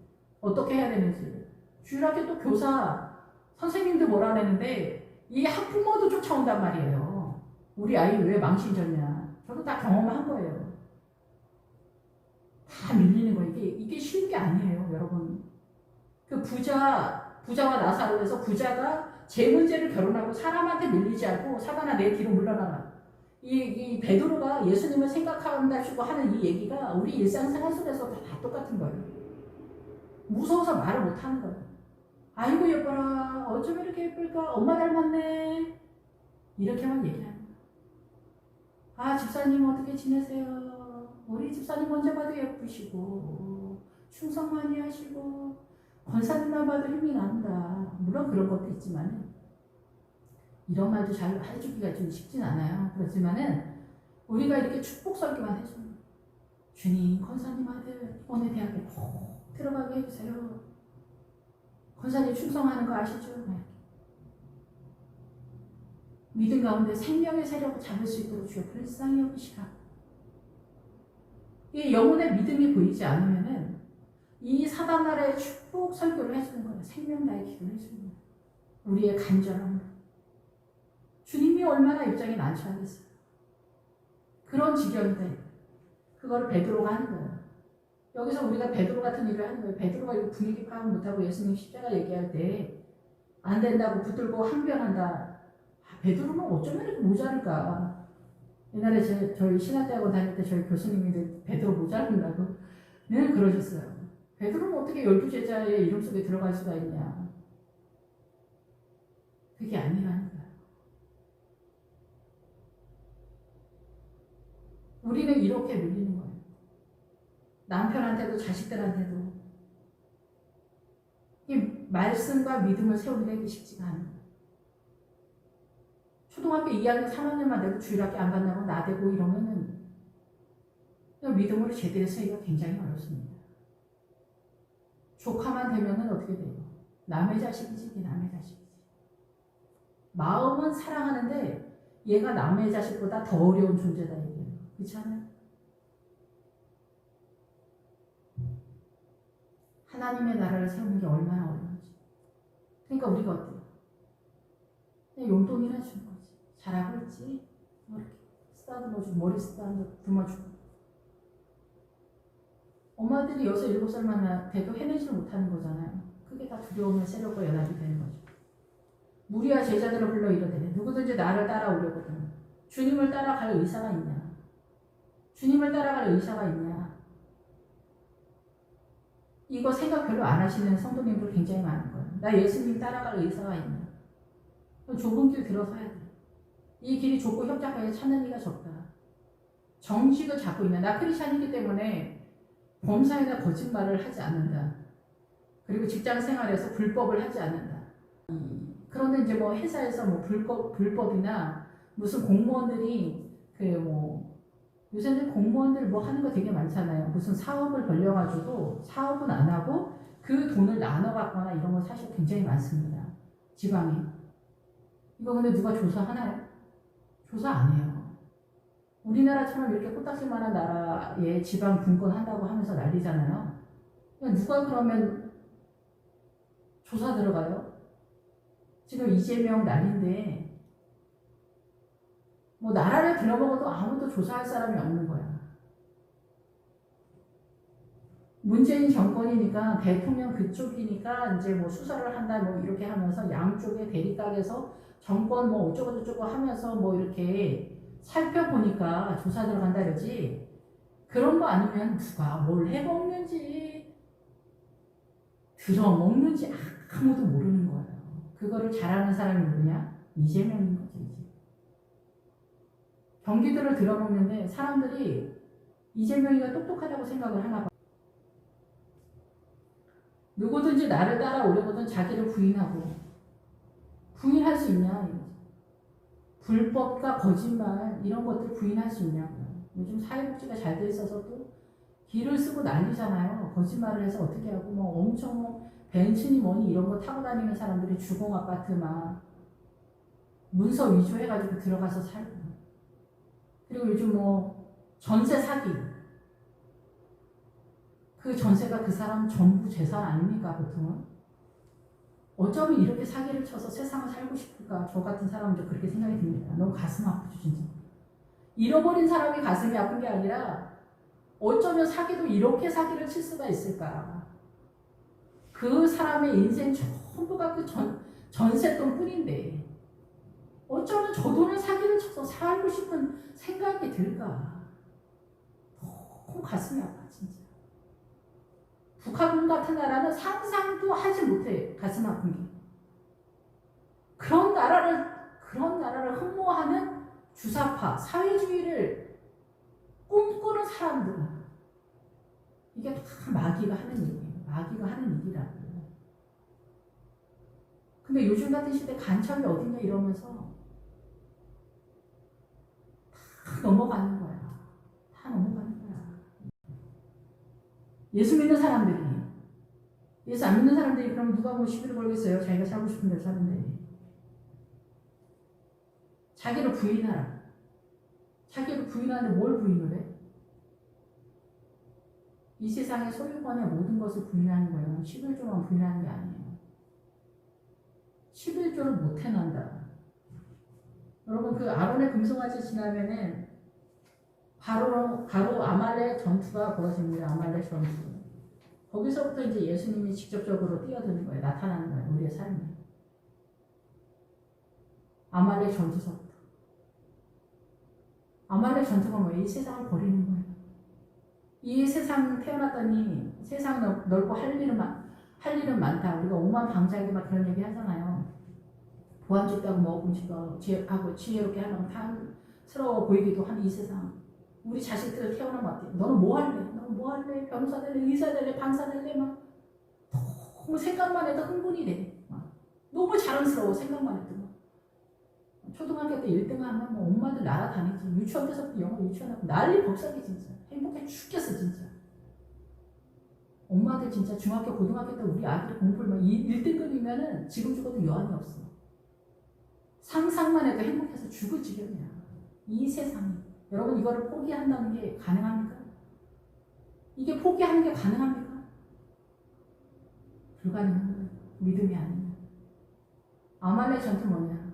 어떻게 해야 되는지. 주일학교 또 교사 선생님도 뭐라 하는데 이 학부모도 쫓아온단 말이에요. 우리 아이 왜 망신졌냐. 저도 다 경험한 거예요. 다 밀리는 거예요. 이게 쉬운 게 아니에요, 여러분. 그 부자와 나사로에서 부자가 제 문제를 결혼하고 사람한테 밀리지 않고 사단아 내 뒤로 물러나라. 이 베드로가 예수님을 생각한다시고 하는 이 얘기가 우리 일상생활 속에서 다 똑같은 거예요. 무서워서 말을 못하는 거예요. 아이고 예뻐라. 어쩜 이렇게 예쁠까? 엄마 닮았네. 이렇게만 얘기하는 거예요. 아 집사님 어떻게 지내세요? 우리 집사님 언제 봐도 예쁘시고 충성 많이 하시고 권사님만 봐도 힘이 난다. 물론 그런 것도 있지만 이런 말도 잘 해주기가 좀 쉽진 않아요. 그렇지만은 우리가 이렇게 축복 설교만 해주는 거예요. 주님 권사님 아들 이번에 대학에 꼭 들어가게 해주세요. 권사님 충성하는 거 아시죠? 네. 믿음 가운데 생명의 세력을 잡을 수 있도록 주여 불쌍히 여기시라. 이 영혼의 믿음이 보이지 않으면은 이 사단 나라의 축복 설교를 해주는 거예요. 생명 나의 기도를 해주는 거예요. 우리의 간절함. 주님이 얼마나 입장이 난처하겠어요. 그런 지경인데 그거를 베드로가 하는 거예요. 여기서 우리가 베드로 같은 일을 하는 거예요. 베드로가 이 분위기 파악 못하고 예수님 십자가 얘기할 때 안 된다고 붙들고 항변한다. 베드로는 어쩌면 이렇게 모자랄까. 옛날에 저희 신학대학원 다닐 때 저희 교수님이 베드로 모자른다고 늘 그러셨어요. 베드로는 어떻게 12제자의 이름 속에 들어갈 수가 있냐. 그게 아니라는 거예요. 우리는 이렇게 밀리는 거예요. 남편한테도 자식들한테도 이 말씀과 믿음을 세우기가 쉽지가 않아요. 초등학교 2학년, 3학년만 돼도 주일학교 안 간다고 나대고 이러면은 믿음으로 제대로 세우기가 굉장히 어렵습니다. 조카만 되면은 어떻게 돼요? 남의 자식이지, 남의 자식이지. 마음은 사랑하는데 얘가 남의 자식보다 더 어려운 존재다 이게요. 그렇지 않아요? 하나님의 나라를 세우는 게 얼마나 어려운지. 그러니까 우리가 어때요? 그냥 용돈이나 주는 거지. 잘하고 있지? 뭐 이렇게 쓰다듬어주고 머리 쓰다듬어주고. 엄마들이 6, 7살만 돼도 해내지를 못하는 거잖아요. 그게 다 두려움의 세력과 연합이 되는 거죠. 무리와 제자들을 불러 이르되 누구든지 나를 따라오려거든 주님을 따라갈 의사가 있냐? 주님을 따라갈 의사가 있냐? 이거 생각 별로 안 하시는 성도님들 굉장히 많은 거예요. 나 예수님 따라갈 의사가 있냐? 좁은 길 들어서야 돼. 이 길이 좁고 협착하게 찾는 이가 적다. 정식을 잡고 있냐? 나 크리스찬이기 때문에 범사에다 거짓말을 하지 않는다. 그리고 직장 생활에서 불법을 하지 않는다. 그런데 이제 뭐 회사에서 뭐 불법이나 무슨 공무원들이 요새는 공무원들 뭐 하는 거 되게 많잖아요. 무슨 사업을 벌려가지고 사업은 안 하고 그 돈을 나눠 갖거나 이런 거 사실 굉장히 많습니다. 지방에. 이거 근데 누가 조사하나요? 조사 안 해요. 우리나라처럼 이렇게 코딱지만한 나라에 지방 분권한다고 하면서 난리잖아요. 누가 그러면 조사 들어가요? 지금 이재명 난리인데 뭐 나라를 들어먹어도 아무도 조사할 사람이 없는 거야. 문재인 정권이니까 대통령 그쪽이니까 이제 뭐 수사를 한다 뭐 이렇게 하면서 양쪽의 대립각에서 정권 뭐 어쩌고저쩌고 하면서 뭐 이렇게 살펴보니까 조사 들어간다 그러지. 그런 거 아니면 누가 뭘 해먹는지 들어먹는지 아무도 모르는 거예요. 그거를 잘하는 사람이 누구냐? 이재명인 거죠. 경기도를 들어먹는데 사람들이 이재명이가 똑똑하다고 생각을 하나 봐. 누구든지 나를 따라오려거든 자기를 부인할 수 있냐? 불법과 거짓말 이런 것들 부인할 수 있냐고요. 요즘 사회복지가 잘 돼 있어서도 길을 쓰고 난리잖아요. 거짓말을 해서 어떻게 하고 뭐 엄청 벤츠니 뭐니 이런 거 타고 다니는 사람들이 주공 아파트 막 문서 위조해가지고 들어가서 살고. 그리고 요즘 뭐 전세 사기. 그 전세가 그 사람 전부 재산 아닙니까 보통은? 어쩌면 이렇게 사기를 쳐서 세상을 살고 싶을까? 저 같은 사람도 그렇게 생각이 듭니다. 너무 가슴 아프죠, 진짜. 잃어버린 사람이 가슴이 아픈 게 아니라 어쩌면 사기도 이렇게 사기를 칠 수가 있을까? 그 사람의 인생 전부가 그 전세돈 뿐인데 어쩌면 저 돈을 사기를 쳐서 살고 싶은 생각이 들까? 너무 가슴이 아파, 진짜. 북한 같은 나라는 상상도 하지 못해, 가슴 아픈 게. 그런 나라를 흠모하는 주사파, 사회주의를 꿈꾸는 사람들은 이게 다 마귀가 하는 일이에요. 마귀가 하는 일이라고. 근데 요즘 같은 시대 간첩이 어딨냐 이러면서 다 넘어가는 거야. 다 넘어가는 거야. 예수 믿는 사람들이, 예수 안 믿는 사람들이 그럼 누가 뭐 시비를 걸겠어요? 자기가 살고 싶은 대로 사는데. 자기를 부인하라. 자기를 부인하는데 뭘 부인을 해? 이 세상의 소유권의 모든 것을 부인하는 거예요. 11조만 부인하는 게 아니에요. 11조를 못 해난다. 여러분, 그 아론의 금송아지 지나면은 바로 아말렉 전투가 벌어집니다. 아말렉 전투. 거기서부터 이제 예수님이 직접적으로 뛰어드는 거예요. 나타나는 거예요. 우리의 삶에. 아말렉 전투서부터. 아말렉 전투가 뭐예요? 이 세상을 버리는 거예요. 이 세상 태어났더니 세상 넓고 할 일은 많다. 우리가 오만방자하게 막 그런 얘기 하잖아요. 보암짓도 하고 먹음직도 하고 지혜롭게 하면 탐스러워 보이기도 한 이 세상. 우리 자식들을 태어나면 어때요? 너는 뭐 할래? 너는 뭐 할래? 변호사 될래? 의사 될래? 판사 될래? 막 너무 생각만 해도 흥분이 돼. 막 너무 자랑스러워. 생각만 해도. 막. 초등학교 때 1등 하면 뭐 엄마들 날아다니지. 유치원 때서부터 영어 유치원하고 난리 법석이 진짜. 행복해 죽겠어 진짜. 엄마들 진짜 중학교 고등학교 때 우리 아들 공부를 막 1등급이면은 지금 죽어도 여한이 없어. 상상만 해도 행복해서 죽을 지경이야. 이 세상이. 여러분 이거를 포기한다는 게 가능합니까? 이게 포기하는 게 가능합니까? 불가능한 거예요. 믿음이 아니면. 아말렉 전투 뭐냐?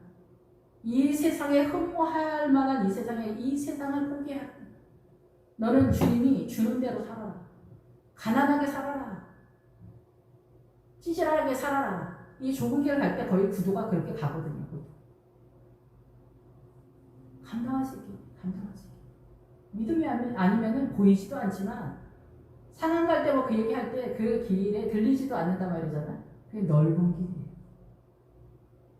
이 세상에 흠모할 만한 이 세상을 포기하라. 너는 주님이 주는 대로 살아라. 가난하게 살아라. 찌질하게 살아라. 이 좁은 길을 갈 때 거의 구도가 그렇게 가거든요. 감당하시기. 믿음이 아니면은 보이지도 않지만 상한 갈 때 뭐 그 얘기할 때 그 길에 들리지도 않는단 말이잖아. 그게 넓은 길이에요.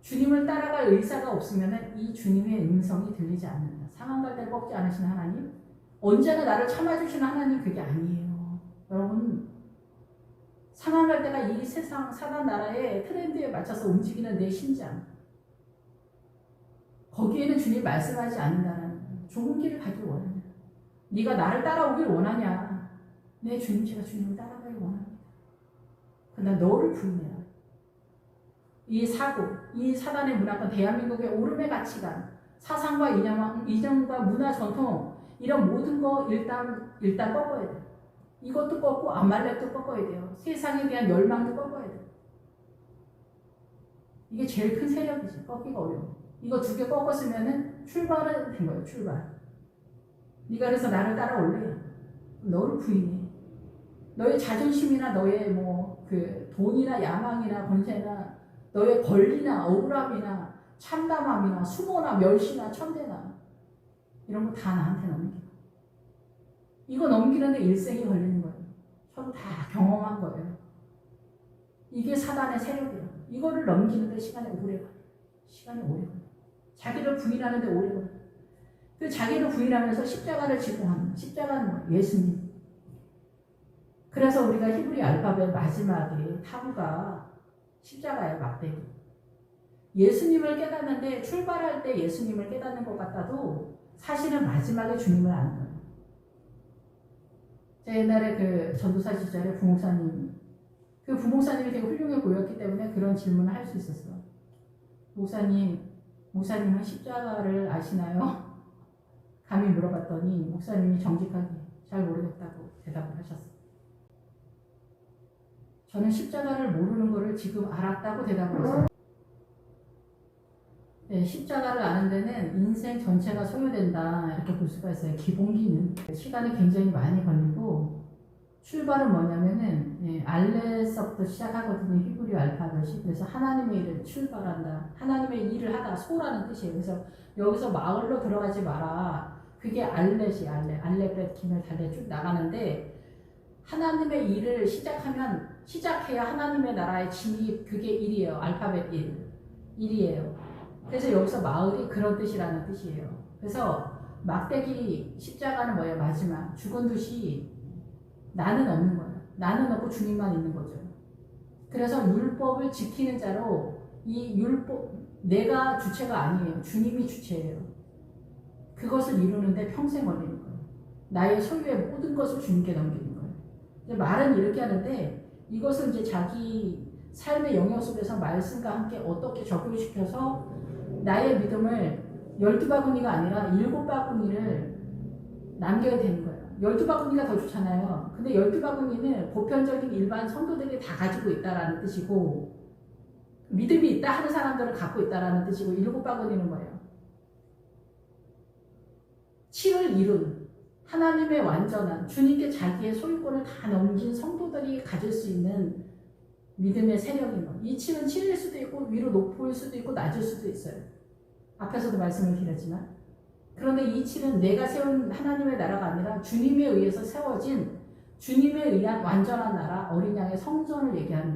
주님을 따라갈 의사가 없으면은 이 주님의 음성이 들리지 않는다. 상한 갈 때를 꺾지 않으시는 하나님, 언제나 나를 참아주시는 하나님 그게 아니에요. 여러분 상한 갈 때가 이 세상 사단 나라의 트렌드에 맞춰서 움직이는 내 심장, 거기에는 주님 말씀하지 않는다는 좁은 길을 가길 원하냐. 네가 나를 따라오길 원하냐. 내 주님, 제가 주님을 따라가길 원합니다. 그러나 너를 부인해라. 이 사고, 이 사단의 문화권, 대한민국의 오름의 가치관, 사상과 이념과 문화 전통, 이런 모든 거 일단 꺾어야 돼. 이것도 꺾고 아말렉도 꺾어야 돼요. 세상에 대한 열망도 꺾어야 돼. 이게 제일 큰 세력이지. 꺾기가 어려워. 이거 2개 꺾었으면은 출발은 된 거예요. 출발. 네가 그래서 나를 따라올래. 너를 부인해. 너의 자존심이나 너의 그 돈이나 야망이나 권세나 너의 권리나 억울함이나 참담함이나 수모나 멸시나 천대나 이런 거 다 나한테 넘겨. 이거 넘기는데 일생이 걸리는 거예요. 저도 다 경험한 거예요. 이게 사단의 세력이에요. 이거를 넘기는데 시간이 오래 걸려요. 자기를 부인하는데 오래 걸려요. 그 자기를 부인하면서 십자가를 지고 하는, 십자가는 뭐예요? 예수님. 그래서 우리가 히브리 알파벳 마지막에 타부가 십자가예요. 막대기. 예수님을 깨닫는데 출발할 때 예수님을 깨닫는 것 같아도 사실은 마지막에 주님을 아는 거예요. 제가 옛날에 그 전도사 시절에 부목사님이 되게 훌륭해 보였기 때문에 그런 질문을 할 수 있었어요. 목사님은 십자가를 아시나요? 감히 물어봤더니 목사님이 정직하게 잘 모르겠다고 대답을 하셨어요. 저는 십자가를 모르는 것을 지금 알았다고 대답을 했어요. 네, 십자가를 아는 데는 인생 전체가 소요된다 이렇게 볼 수가 있어요. 기본기는 시간이 굉장히 많이 걸리고 출발은 뭐냐면은 알레서부터 시작하거든요. 히브리 알파벳이. 그래서 하나님의 일을 출발한다. 하나님의 일을 하다. 소라는 뜻이에요. 그래서 여기서 마을로 들어가지 마라. 그게 알렛이 알레벳 기멜 달레 쭉 나가는데 하나님의 일을 시작해야 하나님의 나라의 진입 그게 일이에요. 알파벳 1이에요. 그래서 여기서 마을이 그런 뜻이라는 뜻이에요. 그래서 막대기 십자가는 뭐예요? 마지막 죽은 듯이 나는 없는 거예요. 나는 없고 주님만 있는 거죠. 그래서 율법을 지키는 자로 이 율법 내가 주체가 아니에요. 주님이 주체예요. 그것을 이루는데 평생 걸리는 거예요. 나의 소유의 모든 것을 주님께 넘기는 거예요. 이제 말은 이렇게 하는데 이것은 이제 자기 삶의 영역 속에서 말씀과 함께 어떻게 적용시켜서 나의 믿음을 12바구니가 아니라 7바구니를 남겨야 되는 거예요. 12바구니가 더 좋잖아요. 근데 12바구니는 보편적인 일반 성도들이 다 가지고 있다라는 뜻이고 믿음이 있다 하는 사람들은 갖고 있다라는 뜻이고 7바구니는 뭐예요? 7을 이룬 하나님의 완전한 주님께 자기의 소유권을 다 넘긴 성도들이 가질 수 있는 믿음의 세력인 거예요. 이 7은 7일 수도 있고 위로 높을 수도 있고 낮을 수도 있어요. 앞에서도 말씀을 드렸지만 그런데 이 7은 내가 세운 하나님의 나라가 아니라 주님에 의해서 세워진 주님에 의한 완전한 나라 어린 양의 성전을 얘기하는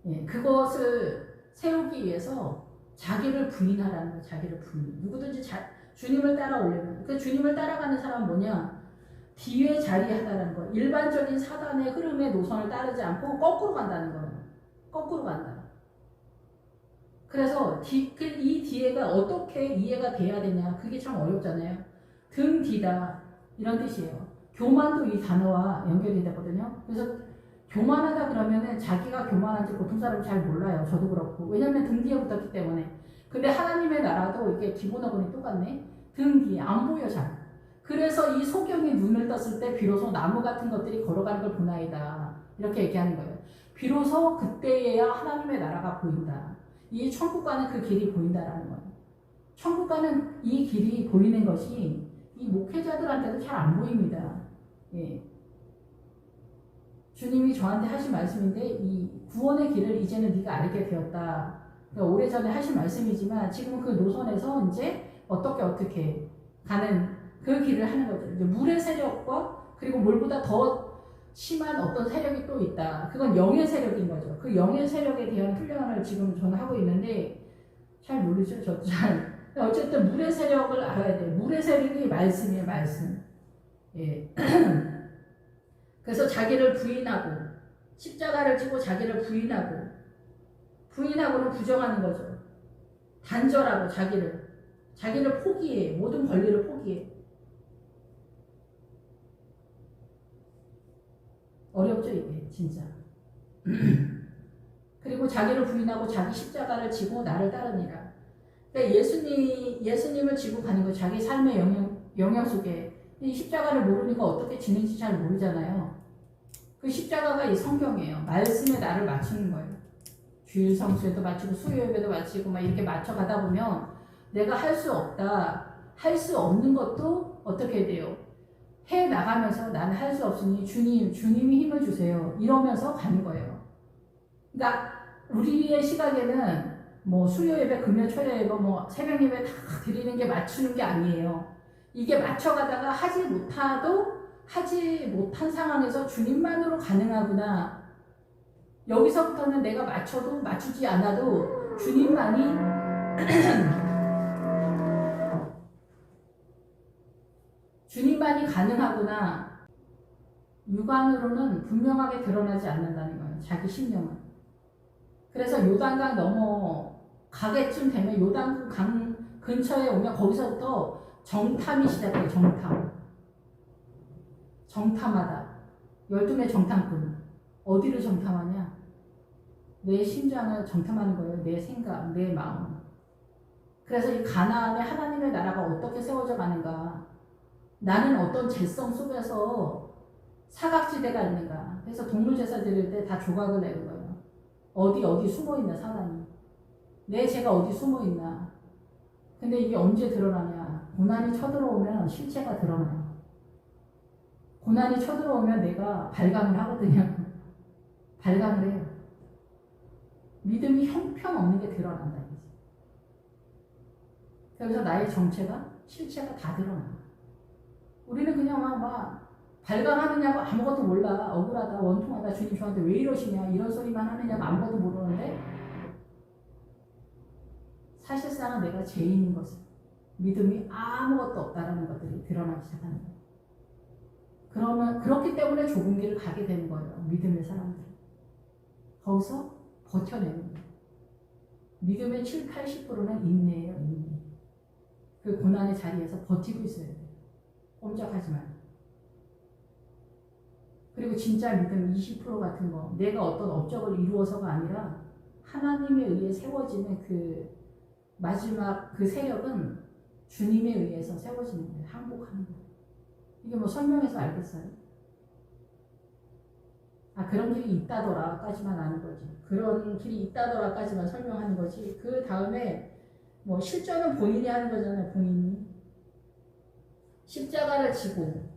거예요. 그것을 세우기 위해서 자기를 부인하라는 거예요. 자기를 부인. 누구든지 주님을 따라오려면 그 주님을 따라가는 사람은 뭐냐? 뒤에 자리하다라는 거예요. 일반적인 사단의 흐름의 노선을 따르지 않고 거꾸로 간다는 거예요. 거꾸로 간다. 그래서 이 뒤에가 어떻게 이해가 돼야 되냐 그게 참 어렵잖아요. 등 뒤다 이런 뜻이에요. 교만도 이 단어와 연결이 되거든요. 그래서 교만하다 그러면은 자기가 교만한지 보통 사람이 잘 몰라요. 저도 그렇고. 왜냐면 등 뒤에 붙었기 때문에. 근데 하나님의 나라도 이게 기본 어근이 똑같네. 등 뒤에 안 보여 잘. 그래서 이 소경이 눈을 떴을 때 비로소 나무 같은 것들이 걸어가는 걸 보나이다. 이렇게 얘기하는 거예요. 비로소 그때에야 하나님의 나라가 보인다. 이 천국과는 그 길이 보인다라는 거예요. 천국과는 이 길이 보이는 것이 이 목회자들한테도 잘 안 보입니다. 주님이 저한테 하신 말씀인데 이 구원의 길을 이제는 네가 알게 되었다. 그러니까 오래전에 하신 말씀이지만 지금 그 노선에서 이제 어떻게 가는 그 길을 하는 거죠. 이제 물의 세력과 그리고 물보다 더 심한 어떤 세력이 또 있다. 그건 영의 세력인 거죠. 그 영의 세력에 대한 훈련을 지금 저는 하고 있는데 잘 모르죠. 저도 잘. 어쨌든 물의 세력을 알아야 돼요. 물의 세력이 말씀이에요. 말씀. 그래서 자기를 부인하고 십자가를 지고 자기를 부인하고는 부정하는 거죠. 단절하고 자기를 포기해. 모든 권리를 포기해. 어렵죠 이게 진짜. 그리고 자기를 부인하고 자기 십자가를 지고 나를 따르니라. 그러니까 예수님을 지고 가는 거 자기 삶의 영역 속에 이 십자가를 모르니까 어떻게 지는지 잘 모르잖아요. 그 십자가가 이 성경이에요. 말씀에 나를 맞추는 거예요. 주일 성수에도 맞추고 수요예배도 맞추고 막 이렇게 맞춰가다 보면 내가 할 수 없다. 할 수 없는 것도 어떻게 돼요? 해 나가면서 나는 할 수 없으니 주님이 힘을 주세요. 이러면서 가는 거예요. 그러니까 우리의 시각에는 뭐 수요예배, 금요, 초려예배, 뭐 새벽예배 다 드리는 게 맞추는 게 아니에요. 이게 맞춰가다가 하지 못한 상황에서 주님만으로 가능하구나. 여기서부터는 내가 맞추지 않아도 주님만이 가능하구나. 육안으로는 분명하게 드러나지 않는다는 거예요. 자기 심령은. 그래서 요단강 넘어가게쯤 되면 요단강 근처에 오면 거기서부터 정탐이 시작해요. 정탐하다. 12매 정탐꾼. 어디를 정탐하냐? 내 심장을 정탐하는 거예요. 내 생각, 내 마음. 그래서 이 가나안의 하나님의 나라가 어떻게 세워져 가는가? 나는 어떤 재성 속에서 사각지대가 있는가? 그래서 동물 제사 드릴 때 다 조각을 내는 거예요. 어디 숨어 있나 사단이. 내 죄가 어디 숨어 있나. 근데 이게 언제 드러나냐. 고난이 쳐들어오면 실체가 드러나요. 고난이 쳐들어오면 내가 발광을 하거든요. 발광을 해요. 믿음이 형편없는 게 드러난다. 그래서 나의 정체가 실체가 다 드러나. 우리는 그냥 막 발광하느냐고 아무것도 몰라. 억울하다, 원통하다, 주님 저한테 왜 이러시냐 이런 소리만 하느냐고 아무것도 모르는데 사실상은 내가 죄인인 것을 믿음이 아무것도 없다라는 것들이 드러나기 시작하는 거예요. 그러면 그렇기 때문에 좁은 길을 가게 되는 거예요. 믿음의 사람들. 거기서 버텨내는 거예요. 믿음의 7, 80%는 인내예요. 인내. 그 고난의 자리에서 버티고 있어야 돼요. 꼼짝하지 말고. 그리고 진짜 믿음 20% 같은 거, 내가 어떤 업적을 이루어서가 아니라 하나님에 의해 세워지는 그 마지막 그 세력은 주님에 의해서 세워지는 거예요. 항복하는 거예요. 이게 뭐 설명해서 알겠어요? 아, 그런 길이 있다더라까지만 아는 거지. 그런 길이 있다더라까지만 설명하는 거지. 그 다음에 뭐 실전은 본인이 하는 거잖아요. 본인이. 십자가를 지고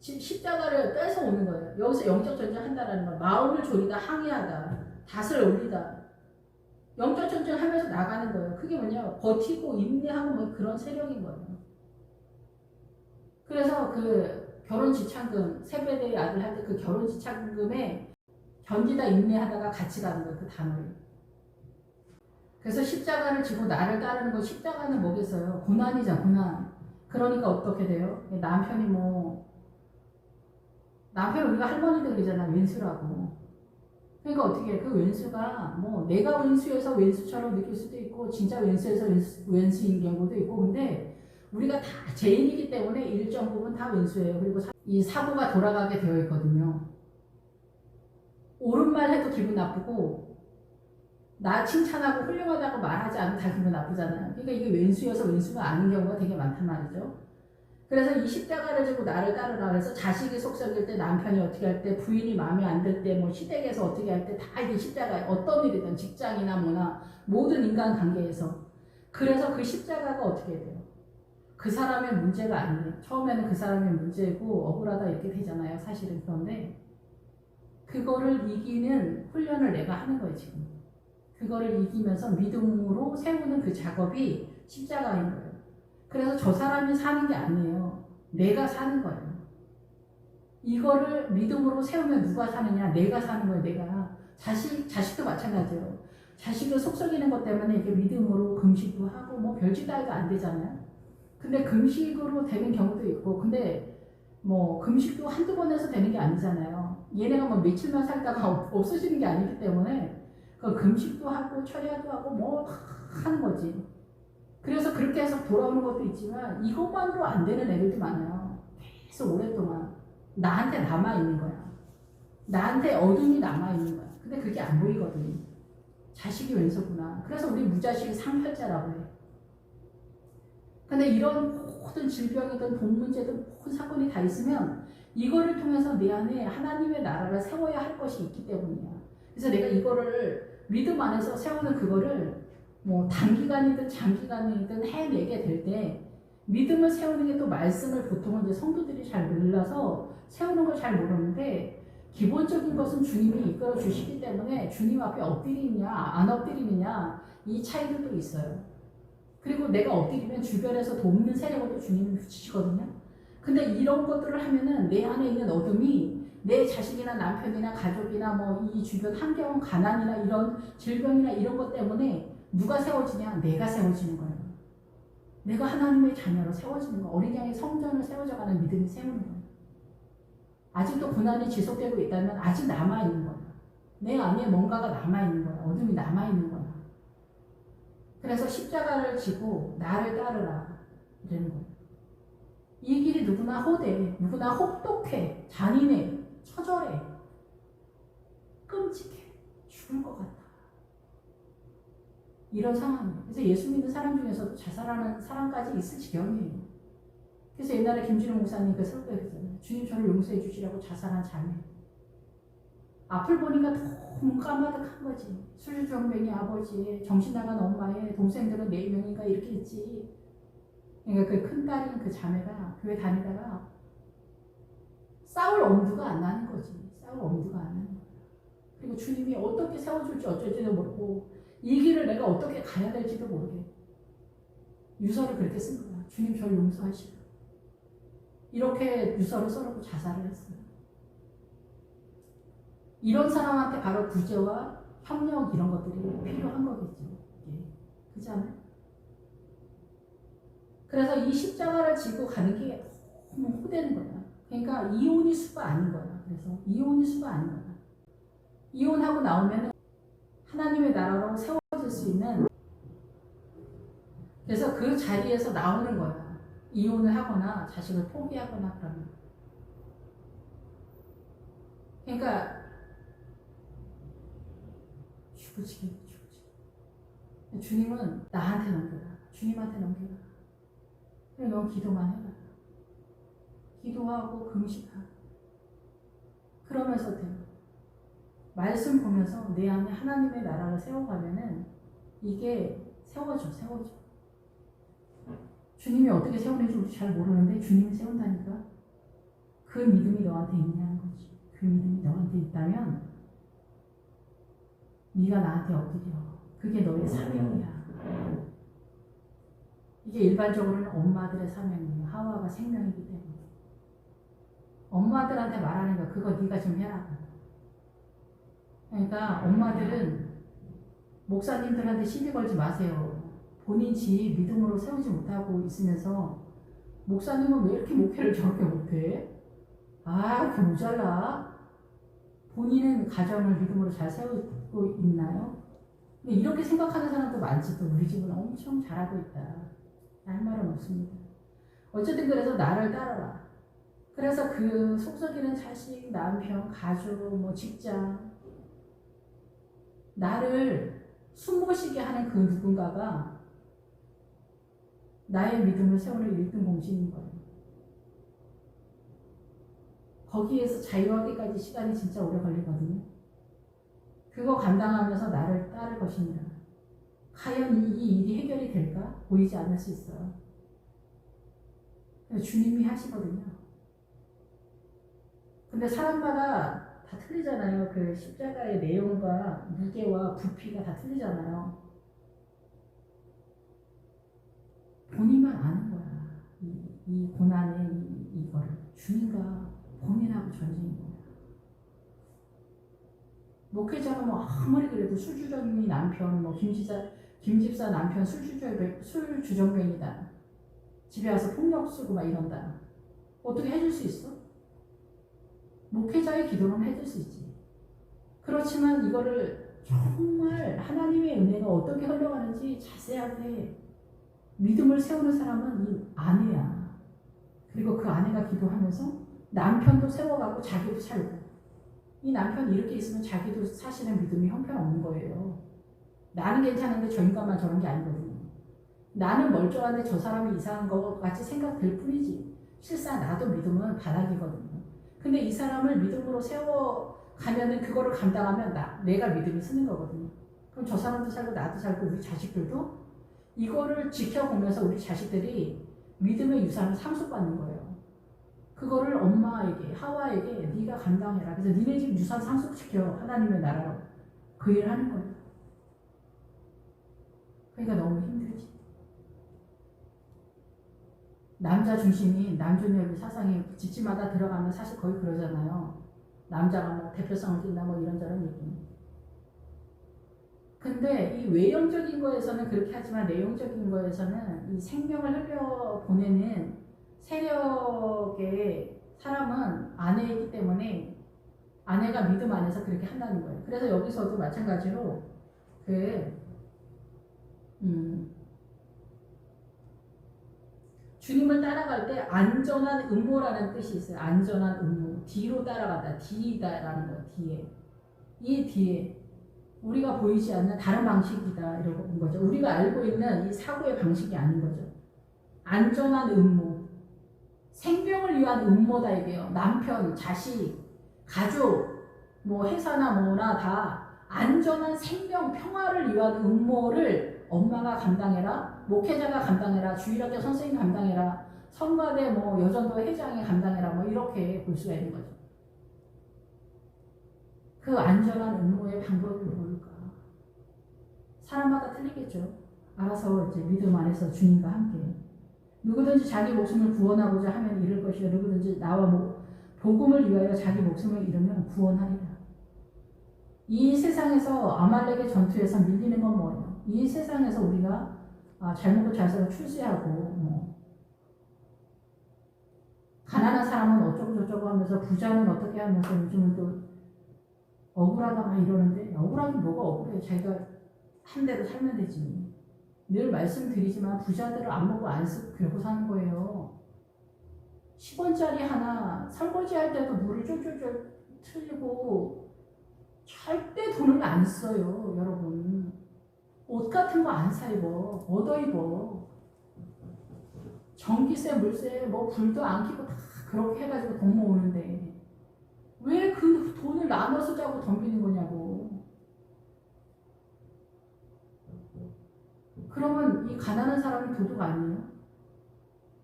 십자가를 떼서 오는 거예요. 여기서 영적 전쟁 한다라는 거. 마음을 졸이다, 항해하다, 닷을 올리다. 영적 전쟁 하면서 나가는 거예요. 그게 뭐냐? 버티고 인내하고 뭐 그런 세력인 거예요. 그래서 그 결혼 지참금, 세배대의 아들 할 때 그 결혼 지참금에 견디다 인내하다가 같이 가는 거예요. 그 단어를. 그래서 십자가를 지고 나를 따르는 거. 십자가는 뭐겠어요? 고난이잖아, 고난. 그러니까 어떻게 돼요? 남편이 남편 우리가 할머니들 그러잖아. 왼수라고. 그러니까 어떻게 해? 그 왼수가 뭐 내가 왼수여서 왼수처럼 느낄 수도 있고 진짜 왼수여서 왼수인 경우도 있고 근데 우리가 다 죄인이기 때문에 일정 부분 다 왼수예요. 그리고 이 사고가 돌아가게 되어 있거든요. 옳은 말 해도 기분 나쁘고 나 칭찬하고 훌륭하다고 말하지 않으면 다 기분 나쁘잖아요. 그러니까 이게 왼수여서 왼수가 아닌 경우가 되게 많단 말이죠. 그래서 이 십자가를 지고 나를 따르라. 그래서 자식이 속썩일 때, 남편이 어떻게 할 때, 부인이 마음에 안 들 때, 뭐 시댁에서 어떻게 할 때 다 이게 십자가, 어떤 일이든 직장이나 뭐나 모든 인간관계에서. 그래서 그 십자가가 어떻게 돼요? 그 사람의 문제가 아니에요. 처음에는 그 사람의 문제고 억울하다 이렇게 되잖아요. 사실은. 그런데 그거를 이기는 훈련을 내가 하는 거예요. 지금. 그거를 이기면서 믿음으로 세우는 그 작업이 십자가인 거예요. 그래서 저 사람이 사는 게 아니에요. 내가 사는 거예요. 이거를 믿음으로 세우면 누가 사느냐? 내가 사는 거예요. 내가. 자식도 마찬가지예요. 자식을 속썩이는 것 때문에 이게 믿음으로 금식도 하고 뭐 별짓도 해도 안 되잖아요. 근데 금식으로 되는 경우도 있고 근데 뭐 금식도 한두 번 해서 되는 게 아니잖아요. 얘네가 뭐 며칠만 살다가 없어지는 게 아니기 때문에 그 금식도 하고 철야도 하고 뭐 하는 거지. 그래서 그렇게 해서 돌아오는 것도 있지만 이것만으로 안 되는 애들도 많아요. 계속 오랫동안 나한테 남아있는 거야. 나한테 어둠이 남아있는 거야. 근데 그게 안 보이거든요. 자식이 왼수구나. 그래서 우리 무자식이 상팔자라고 해. 근데 이런 모든 질병이든 돈 문제든 모든 사건이 다 있으면 이거를 통해서 내 안에 하나님의 나라를 세워야 할 것이 있기 때문이야. 그래서 내가 이거를 믿음 안에서 세우는 그거를 뭐 단기간이든 장기간이든 해내게 될 때 믿음을 세우는 게 또 말씀을 보통은 이제 성도들이 잘 몰라서 세우는 걸 잘 모르는데 기본적인 것은 주님이 이끌어 주시기 때문에 주님 앞에 엎드리느냐 안 엎드리느냐 이 차이도 또 있어요. 그리고 내가 엎드리면 주변에서 돕는 세력을 또 주님이 주시거든요. 근데 이런 것들을 하면은 내 안에 있는 어둠이 내 자식이나 남편이나 가족이나 뭐 이 주변 환경, 가난이나 이런 질병이나 이런 것 때문에 누가 세워지냐? 내가 세워지는 거예요. 내가 하나님의 자녀로 세워지는 거예요. 어린 양의 성전을 세워져가는 믿음이 세우는 거예요. 아직도 고난이 지속되고 있다면 아직 남아있는 거예요. 내 안에 뭔가가 남아있는 거예요. 어둠이 남아있는 거예요. 그래서 십자가를 지고 나를 따르라 이러는 거예요. 이 길이 누구나 호되해, 누구나 혹독해, 잔인해, 처절해, 끔찍해, 죽을 것 같아. 이런 상황이에요. 그래서 예수 믿는 사람 중에서도 자살하는 사람까지 있을 지경이에요. 그래서 옛날에 김진호 목사님 그 설교했잖아요. 주님 저를 용서해 주시라고 자살한 자매. 앞을 보니까 너무 까마득한 거지. 술주정뱅이 아버지, 정신 나간 엄마의 동생들은 4명인가 이렇게 있지. 그러니까 그 큰 딸인 그 자매가 교회 다니다가 싸울 엄두가 안 나는 거지. 싸울 엄두가 안 나는 거야. 그리고 주님이 어떻게 세워줄지 어쩔지도 모르고 이 길을 내가 어떻게 가야 될지도 모르게 유서를 그렇게 쓴 거야. 주님 저를 용서하시고. 이렇게 유서를 써놓고 자살을 했어요. 이런 사람한테 바로 구제와 협력 이런 것들이 필요한 거겠죠. 그렇지 않아요? 그래서 이 십자가를 지고 가는 게 너무 호되는 거야. 그러니까 이혼이 수가 아닌 거야. 그래서 이혼이 수가 아닌 거야. 이혼하고 나오면 하나님의 나라로 세워질 수 있는, 그래서 그 자리에서 나오는 거야. 이혼을 하거나 자식을 포기하거나 그러면. 그러니까 죽으시게. 주님은 나한테 넘겨라. 주님한테 넘겨라. 그냥 넌 기도만 해라. 기도하고 금식하고 그러면서 돼요. 말씀 보면서 내 안에 하나님의 나라를 세워가면은 이게 세워져. 주님이 어떻게 세우는지 우리 잘 모르는데 주님이 세운다니까. 그 믿음이 너한테 있냐는 거지. 그 믿음이 너한테 있다면 네가 나한테 엎드려. 그게 너의 사명이야. 이게 일반적으로는 엄마들의 사명이에요. 하와가 생명이기 때문에. 엄마들한테 말하는 거 그거 네가 좀 해라. 그러니까 엄마들은 목사님들한테 시비 걸지 마세요. 본인 집 믿음으로 세우지 못하고 있으면서 목사님은 왜 이렇게 목회를 저렇게 못해? 그 모자라. 본인은 가정을 믿음으로 잘 세우고 있나요? 근데 이렇게 생각하는 사람도 많지. 또 우리 집은 엄청 잘하고 있다. 할 말은 없습니다. 어쨌든 그래서 나를 따라라. 그래서 그 속썩이는 자식, 남편, 가족, 뭐 직장, 나를 숨모시게 하는 그 누군가가 나의 믿음을 세우는 1등 공신인 거예요. 거기에서 자유하기까지 시간이 진짜 오래 걸리거든요. 그거 감당하면서 나를 따를 것입니다. 과연 이 일이 해결이 될까? 보이지 않을 수 있어요. 주님이 하시거든요. 근데 사람마다 다 틀리잖아요. 그 십자가의 내용과 무게와 부피가 다 틀리잖아요. 본인만 아는 거야. 이 고난의 이거를. 주님과 본인하고 전쟁인 거야. 목회자가 뭐 아무리 그래도 술주정뱅이 남편, 뭐 김집사 남편 술주정뱅이다. 집에 와서 폭력 쓰고 막 이런다. 어떻게 해줄 수 있어? 목회자의 기도는 해줄 수 있지. 그렇지만 이거를 정말 하나님의 은혜가 어떻게 흘러가는지 자세하게 믿음을 세우는 사람은 이 아내야. 그리고 그 아내가 기도하면서 남편도 세워가고 자기도 살고. 이 남편이 이렇게 있으면 자기도 사실은 믿음이 형편없는 거예요. 나는 괜찮은데 저 인간만 저런 게 아니거든요. 나는 멀쩡한데 저 사람이 이상한 것 같이 생각될 뿐이지. 실상 나도 믿음은 바닥이거든요. 근데 이 사람을 믿음으로 세워가면은 그거를 감당하면 내가 믿음이 쓰는 거거든요. 그럼 저 사람도 살고 나도 살고 우리 자식들도 이거를 지켜보면서 우리 자식들이 믿음의 유산을 상속받는 거예요. 그거를 엄마에게, 하와에게 네가 감당해라. 그래서 니네 집 유산 상속시켜. 하나님의 나라로. 그 일을 하는 거예요. 그러니까 너무 힘들지. 남자 중심인 남존여비 사상이 집집마다 들어가면 사실 거의 그러잖아요. 남자가 뭐 대표성을 띈다 뭐 이런저런 얘기. 근데 이 외형적인 거에서는 그렇게 하지만 내용적인 거에서는 이 생명을 흘려보내는 세력의 사람은 아내이기 때문에 아내가 믿음 안에서 그렇게 한다는 거예요. 그래서 여기서도 마찬가지로 주님을 따라갈 때 안전한 음모라는 뜻이 있어요. 안전한 음모. 뒤로 따라가다. 뒤다라는 거예요. 뒤에. 이 뒤에 우리가 보이지 않는 다른 방식이다 이런 거죠. 우리가 알고 있는 이 사고의 방식이 아닌 거죠. 안전한 음모. 생명을 위한 음모다 이게요. 남편, 자식, 가족, 뭐 회사나 뭐나 다 안전한 생명 평화를 위한 음모를 엄마가 감당해라, 목회자가 감당해라, 주일학교 선생님 감당해라, 성가대 뭐 여전도 회장이 감당해라, 뭐 이렇게 볼 수가 있는 거죠. 그 안전한 음모의 방법이 뭘까? 사람마다 틀리겠죠. 알아서 이제 믿음 안에서 주님과 함께 누구든지 자기 목숨을 구원하고자 하면 잃을 것이요 누구든지 나와 복음을 위하여 자기 목숨을 잃으면 구원하리라. 이 세상에서 아말렉의 전투에서 밀리는 건 뭐예요? 이 세상에서 우리가 잘 먹고 잘 살아 출세하고 뭐 가난한 사람은 어쩌고 저쩌고 하면서 부자는 어떻게 하면서 요즘은 또 억울하다 막 이러는데 억울하긴 뭐가 억울해. 자기가 한 대로 살면 되지. 늘 말씀드리지만 부자들은 안 먹고 안 쓰고 그러고 사는 거예요. 10원짜리 하나 설거지 할 때도 물을 쫄쫄쫄 틀고 절대 돈을 안 써요. 여러분 옷 같은 거 안 사 입어. 얻어 입어. 전기세 물세 뭐 불도 안 켜고 다 그렇게 해가지고 돈 모으는데 왜 그 돈을 나눠 쓰자고 덤비는 거냐고. 그러면 이 가난한 사람이 도둑 아니에요?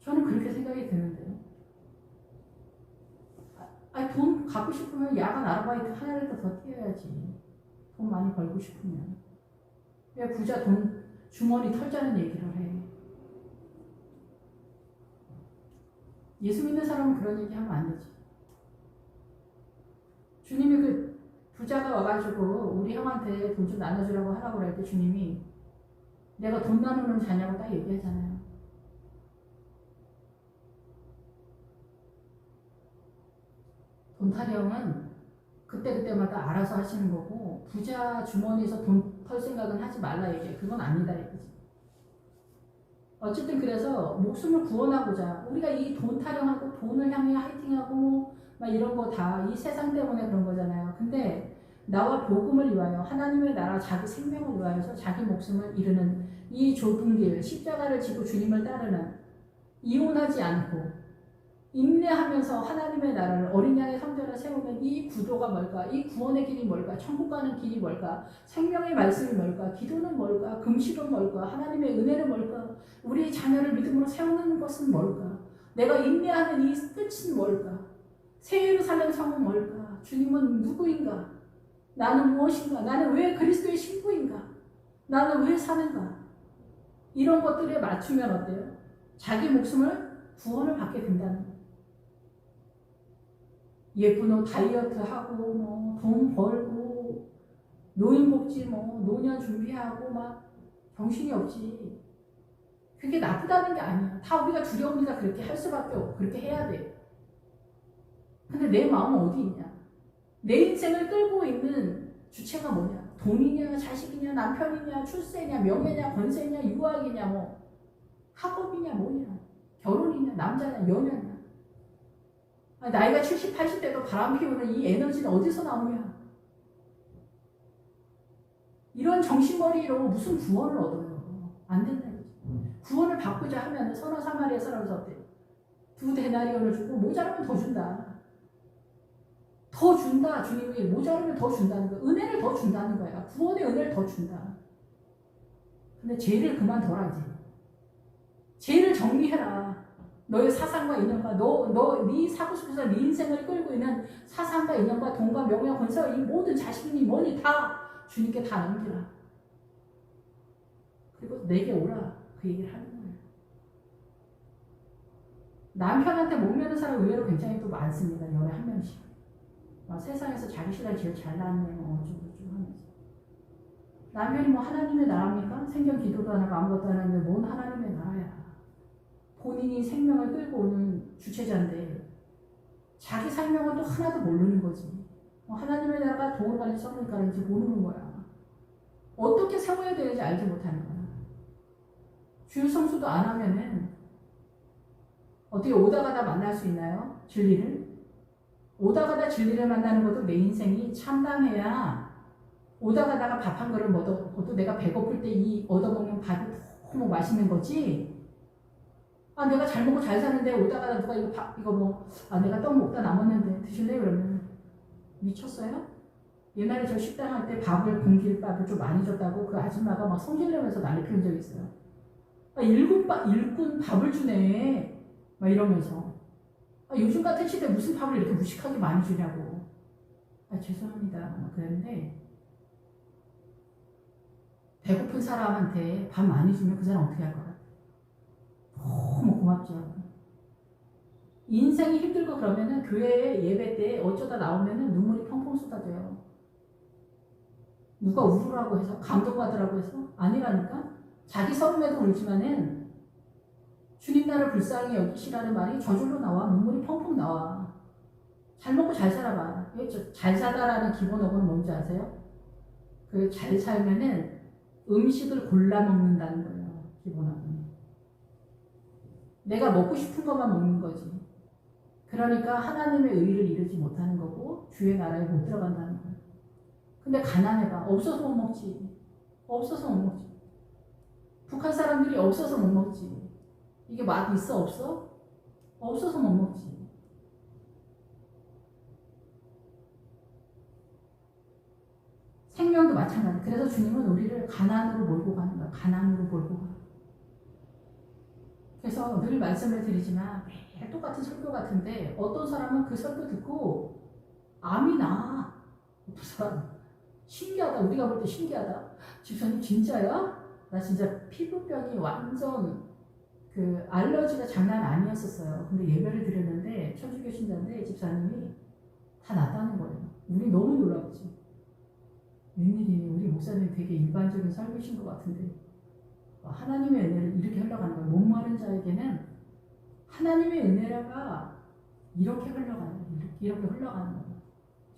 저는 그렇게 생각이 드는데요. 돈 갖고 싶으면 야간 아르바이트 하나라도 더 뛰어야지. 돈 많이 벌고 싶으면. 왜 부자 돈 주머니 털자는 얘기를 해. 예수 믿는 사람은 그런 얘기 하면 안 되지. 주님이 그 부자가 와가지고 우리 형한테 돈 좀 나눠주라고 하라고 그럴 때 주님이 내가 돈 나누는 자냐고 딱 얘기하잖아요. 돈 타령은 그때그때마다 알아서 하시는 거고 부자 주머니에서 돈 털 생각은 하지 말라 얘기해. 그건 아니다 얘기지. 어쨌든 그래서 목숨을 구원하고자 우리가 이 돈 타령하고 돈을 향해 화이팅하고 막 이런 거 다 이 세상 때문에 그런 거잖아요. 근데 나와 복음을 위하여 하나님의 나라 자기 생명을 위하여서 자기 목숨을 이루는 이 좁은 길 십자가를 지고 주님을 따르는 이혼하지 않고 인내하면서 하나님의 나라를 어린 양의 성전을 세우면 이 구도가 뭘까? 이 구원의 길이 뭘까? 천국 가는 길이 뭘까? 생명의 말씀이 뭘까? 기도는 뭘까? 금식은 뭘까? 하나님의 은혜는 뭘까? 우리의 자녀를 믿음으로 세우는 것은 뭘까? 내가 인내하는 이 끝은 뭘까? 새 예루살렘 성은 뭘까? 주님은 누구인가? 나는 무엇인가? 나는 왜 그리스도의 신부인가? 나는 왜 사는가? 이런 것들에 맞추면 어때요? 자기 목숨을 구원을 받게 된다는 거예요. 예쁜 옷 다이어트 하고 뭐 돈 벌고 노인복지 뭐 노년 준비하고 막 정신이 없지. 그게 나쁘다는 게 아니야. 다 우리가 두려우니까 그렇게 할 수밖에 없고 그렇게 해야 돼. 근데 내 마음은 어디 있냐? 내 인생을 끌고 있는 주체가 뭐냐? 돈이냐, 자식이냐, 남편이냐, 출세냐, 명예냐, 권세냐, 유학이냐, 뭐 학업이냐, 뭐냐, 결혼이냐, 남자냐, 여녀냐. 나이가 70, 80대도 바람 피우는 이 에너지는 어디서 나오냐? 이런 정신머리로 무슨 구원을 얻어요? 안 된다. 구원을 받고자 하면 선어 사마리아 사람에서 어때요? 2데나리온을 주고 모자라면 더 준다. 더 준다. 주님이 모자라면 더 준다는 거야. 은혜를 더 준다는 거야. 구원의 은혜를 더 준다. 근데 죄를 그만둬라 이제. 죄를 정리해라. 너의 사상과 인연과 네 사고 싶어서 네 인생을 끌고 있는 사상과 인연과 돈과 명예와 권세와 이 모든 자식이니 뭐니 다 주님께 다 넘기라. 그리고 내게 오라. 그 얘기를 하는 거예요. 남편한테 못 매는 사람 의외로 굉장히 또 많습니다. 연애 한 명씩. 세상에서 자기 신랑 제일 잘 낳았네 뭐 어쩌고저쩌고 하면서. 남편이 뭐 하나님의 나라입니까? 생전 기도도 안 하고 아무것도 안 하는데 뭔 하나님의 나라야. 본인이 생명을 끌고 오는 주체자인데 자기 생명은 또 하나도 모르는 거지. 하나님의 나라가 돈을 가는지 성을 가는지 모르는 거야. 어떻게 세워야 되는지 알지 못하는 거야. 주일 성수도 안 하면은 어떻게 오다 가다 만날 수 있나요? 진리를? 오다 가다 진리를 만나는 것도 내 인생이 참담해야 오다 가다가 밥 한 그릇 먹어도 내가 배고플 때 이 얻어먹는 밥이 너무 맛있는 거지. 내가 잘 먹고 잘 사는데 오다가 누가 이거 뭐 내가 떡 먹다 남았는데 드실래요? 그러면 미쳤어요? 옛날에 저 식당 할 때 밥을 공깃밥을 좀 많이 줬다고 그 아줌마가 막 성질내면서 난리 피운 적이 있어요. 아, 일꾼 밥을 주네. 막 이러면서. 아, 요즘 같은 시대에 무슨 밥을 이렇게 무식하게 많이 주냐고. 아, 죄송합니다. 막 그랬는데, 배고픈 사람한테 밥 많이 주면 그 사람 어떻게 할 것 같아요? 너무 고맙죠. 인생이 힘들고 그러면은 교회 예배 때 어쩌다 나오면은 눈물이 펑펑 쏟아져요. 누가 울으라고 해서, 감동받으라고 해서? 아니라니까? 자기 서름에도 울지만은 주님 나를 불쌍히 여기시라는 말이 저절로 나와. 눈물이 펑펑 나와. 잘 먹고 잘 살아봐. 잘 사다라는 기본 어구는 뭔지 아세요? 그 잘 살면은 음식을 골라 먹는다는 거예요. 기본 어구는. 내가 먹고 싶은 것만 먹는 거지. 그러니까 하나님의 의를 이루지 못하는 거고 주의 나라에 못 들어간다는 거예요. 근데 가난해봐. 없어서 못 먹지. 없어서 못 먹지. 북한 사람들이 없어서 못 먹지. 이게 맛 있어? 없어? 없어서 못 먹지. 생명도 마찬가지. 그래서 주님은 우리를 가난으로 몰고 가는 거야. 가난으로 몰고 가. 그래서 늘 말씀을 드리지만 매일 똑같은 설교 같은데 어떤 사람은 그 설교 듣고 암이 나. 어떤 사람 신기하다. 우리가 볼 때 신기하다. 집사님 진짜야? 나 진짜 피부병이 완전 그 알러지가 장난 아니었었어요. 근데 예배를 드렸는데 천주교 신자인데 집사님이 다 낫다는 거예요. 우리 너무 놀랍지. 웬일이니? 우리 목사님 되게 일반적인 삶이신 것 같은데 하나님의 은혜를 이렇게 흘러가는 거예요. 목마른 자에게는 하나님의 은혜가 이렇게 흘러가는 거예요. 이렇게 흘러가는 거예요.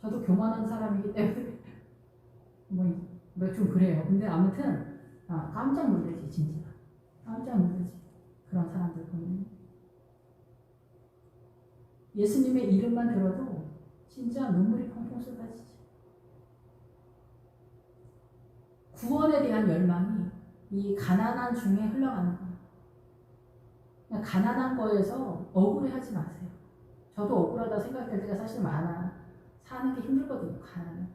저도 교만한 사람이기 때문에 뭐 좀 그래요. 근데 아무튼 깜짝 놀라지 진짜. 깜짝 놀라지. 그런 사람들 보면 예수님의 이름만 들어도 진짜 눈물이 펑펑 쏟아지지. 구원에 대한 열망이 이 가난한 중에 흘러가는 거예요. 가난한 거에서 억울해하지 마세요. 저도 억울하다 생각할 때가 사실 많아. 사는 게 힘들거든요. 가난은.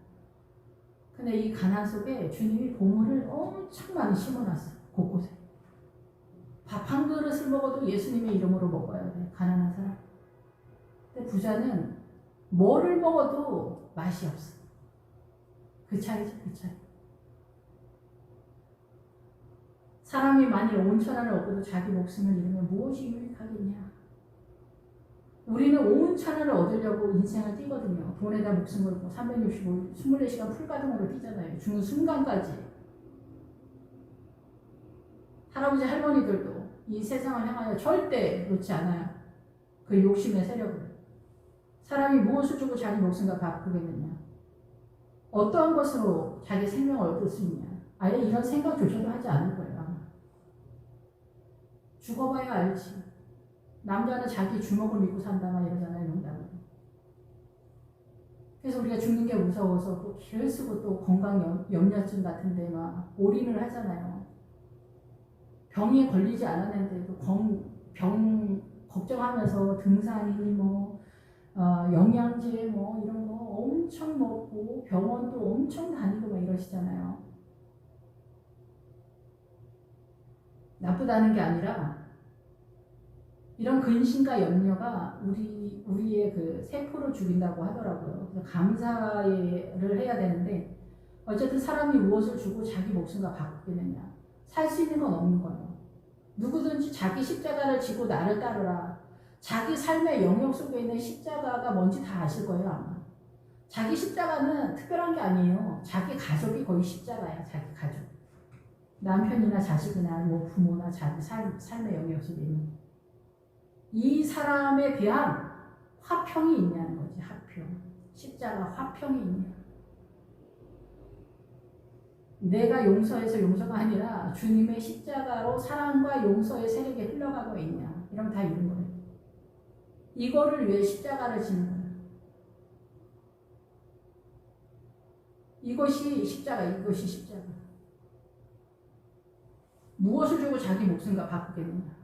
근데 이 가난 속에 주님이 보물을 엄청 많이 심어놨어요. 곳곳에. 밥 한 그릇을 먹어도 예수님의 이름으로 먹어야 돼. 가난한 사람. 근데 부자는 뭐를 먹어도 맛이 없어. 그 차이죠. 그 차이. 사람이 만일 온천하를 얻어도 자기 목숨을 잃으면 무엇이 유익하겠냐. 우리는 온천하를 얻으려고 인생을 뛰거든요. 돈에다 목숨 걸고 365일 24시간 풀가동으로 뛰잖아요. 죽는 순간까지. 할아버지 할머니들도 이 세상을 향하여 절대 놓지 않아요. 그 욕심의 세력을. 사람이 무엇을 주고 자기 목숨과 바꾸겠느냐. 어떠한 것으로 자기 생명을 얻을 수 있냐. 아예 이런 생각조차도 하지 않을 거예요. 죽어봐야 알지. 남자는 자기 주먹을 믿고 산다 막 이러잖아요. 농담으로. 그래서 우리가 죽는 게 무서워서 또 기를 쓰고 또 건강 염려증 같은데 막 올인을 하잖아요. 병에 걸리지 않았는데도 병 걱정하면서 등산이니 영양제 이런 거 엄청 먹고 병원도 엄청 다니고 막 이러시잖아요. 나쁘다는 게 아니라 이런 근심과 염려가 우리의 그 세포를 죽인다고 하더라고요. 그래서 감사를 해야 되는데 어쨌든 사람이 무엇을 주고 자기 목숨과 바꾸겠느냐. 살 수 있는 건 없는 거예요. 누구든지 자기 십자가를 지고 나를 따르라. 자기 삶의 영역 속에 있는 십자가가 뭔지 다 아실 거예요 아마. 자기 십자가는 특별한 게 아니에요. 자기 가족이 거의 십자가야. 자기 가족. 남편이나 자식이나 부모나 자기 삶의 영역 속에 있는 이 사람에 대한 화평이 있냐는 거지. 화평. 십자가 화평이 있냐. 내가 용서해서 용서가 아니라 주님의 십자가로 사랑과 용서의 세력이 흘러가고 있냐. 이러면 다 이런 거예요. 이거를 위해 십자가를 지는 거예요. 이것이 십자가. 무엇을 주고 자기 목숨과 바꾸겠느냐.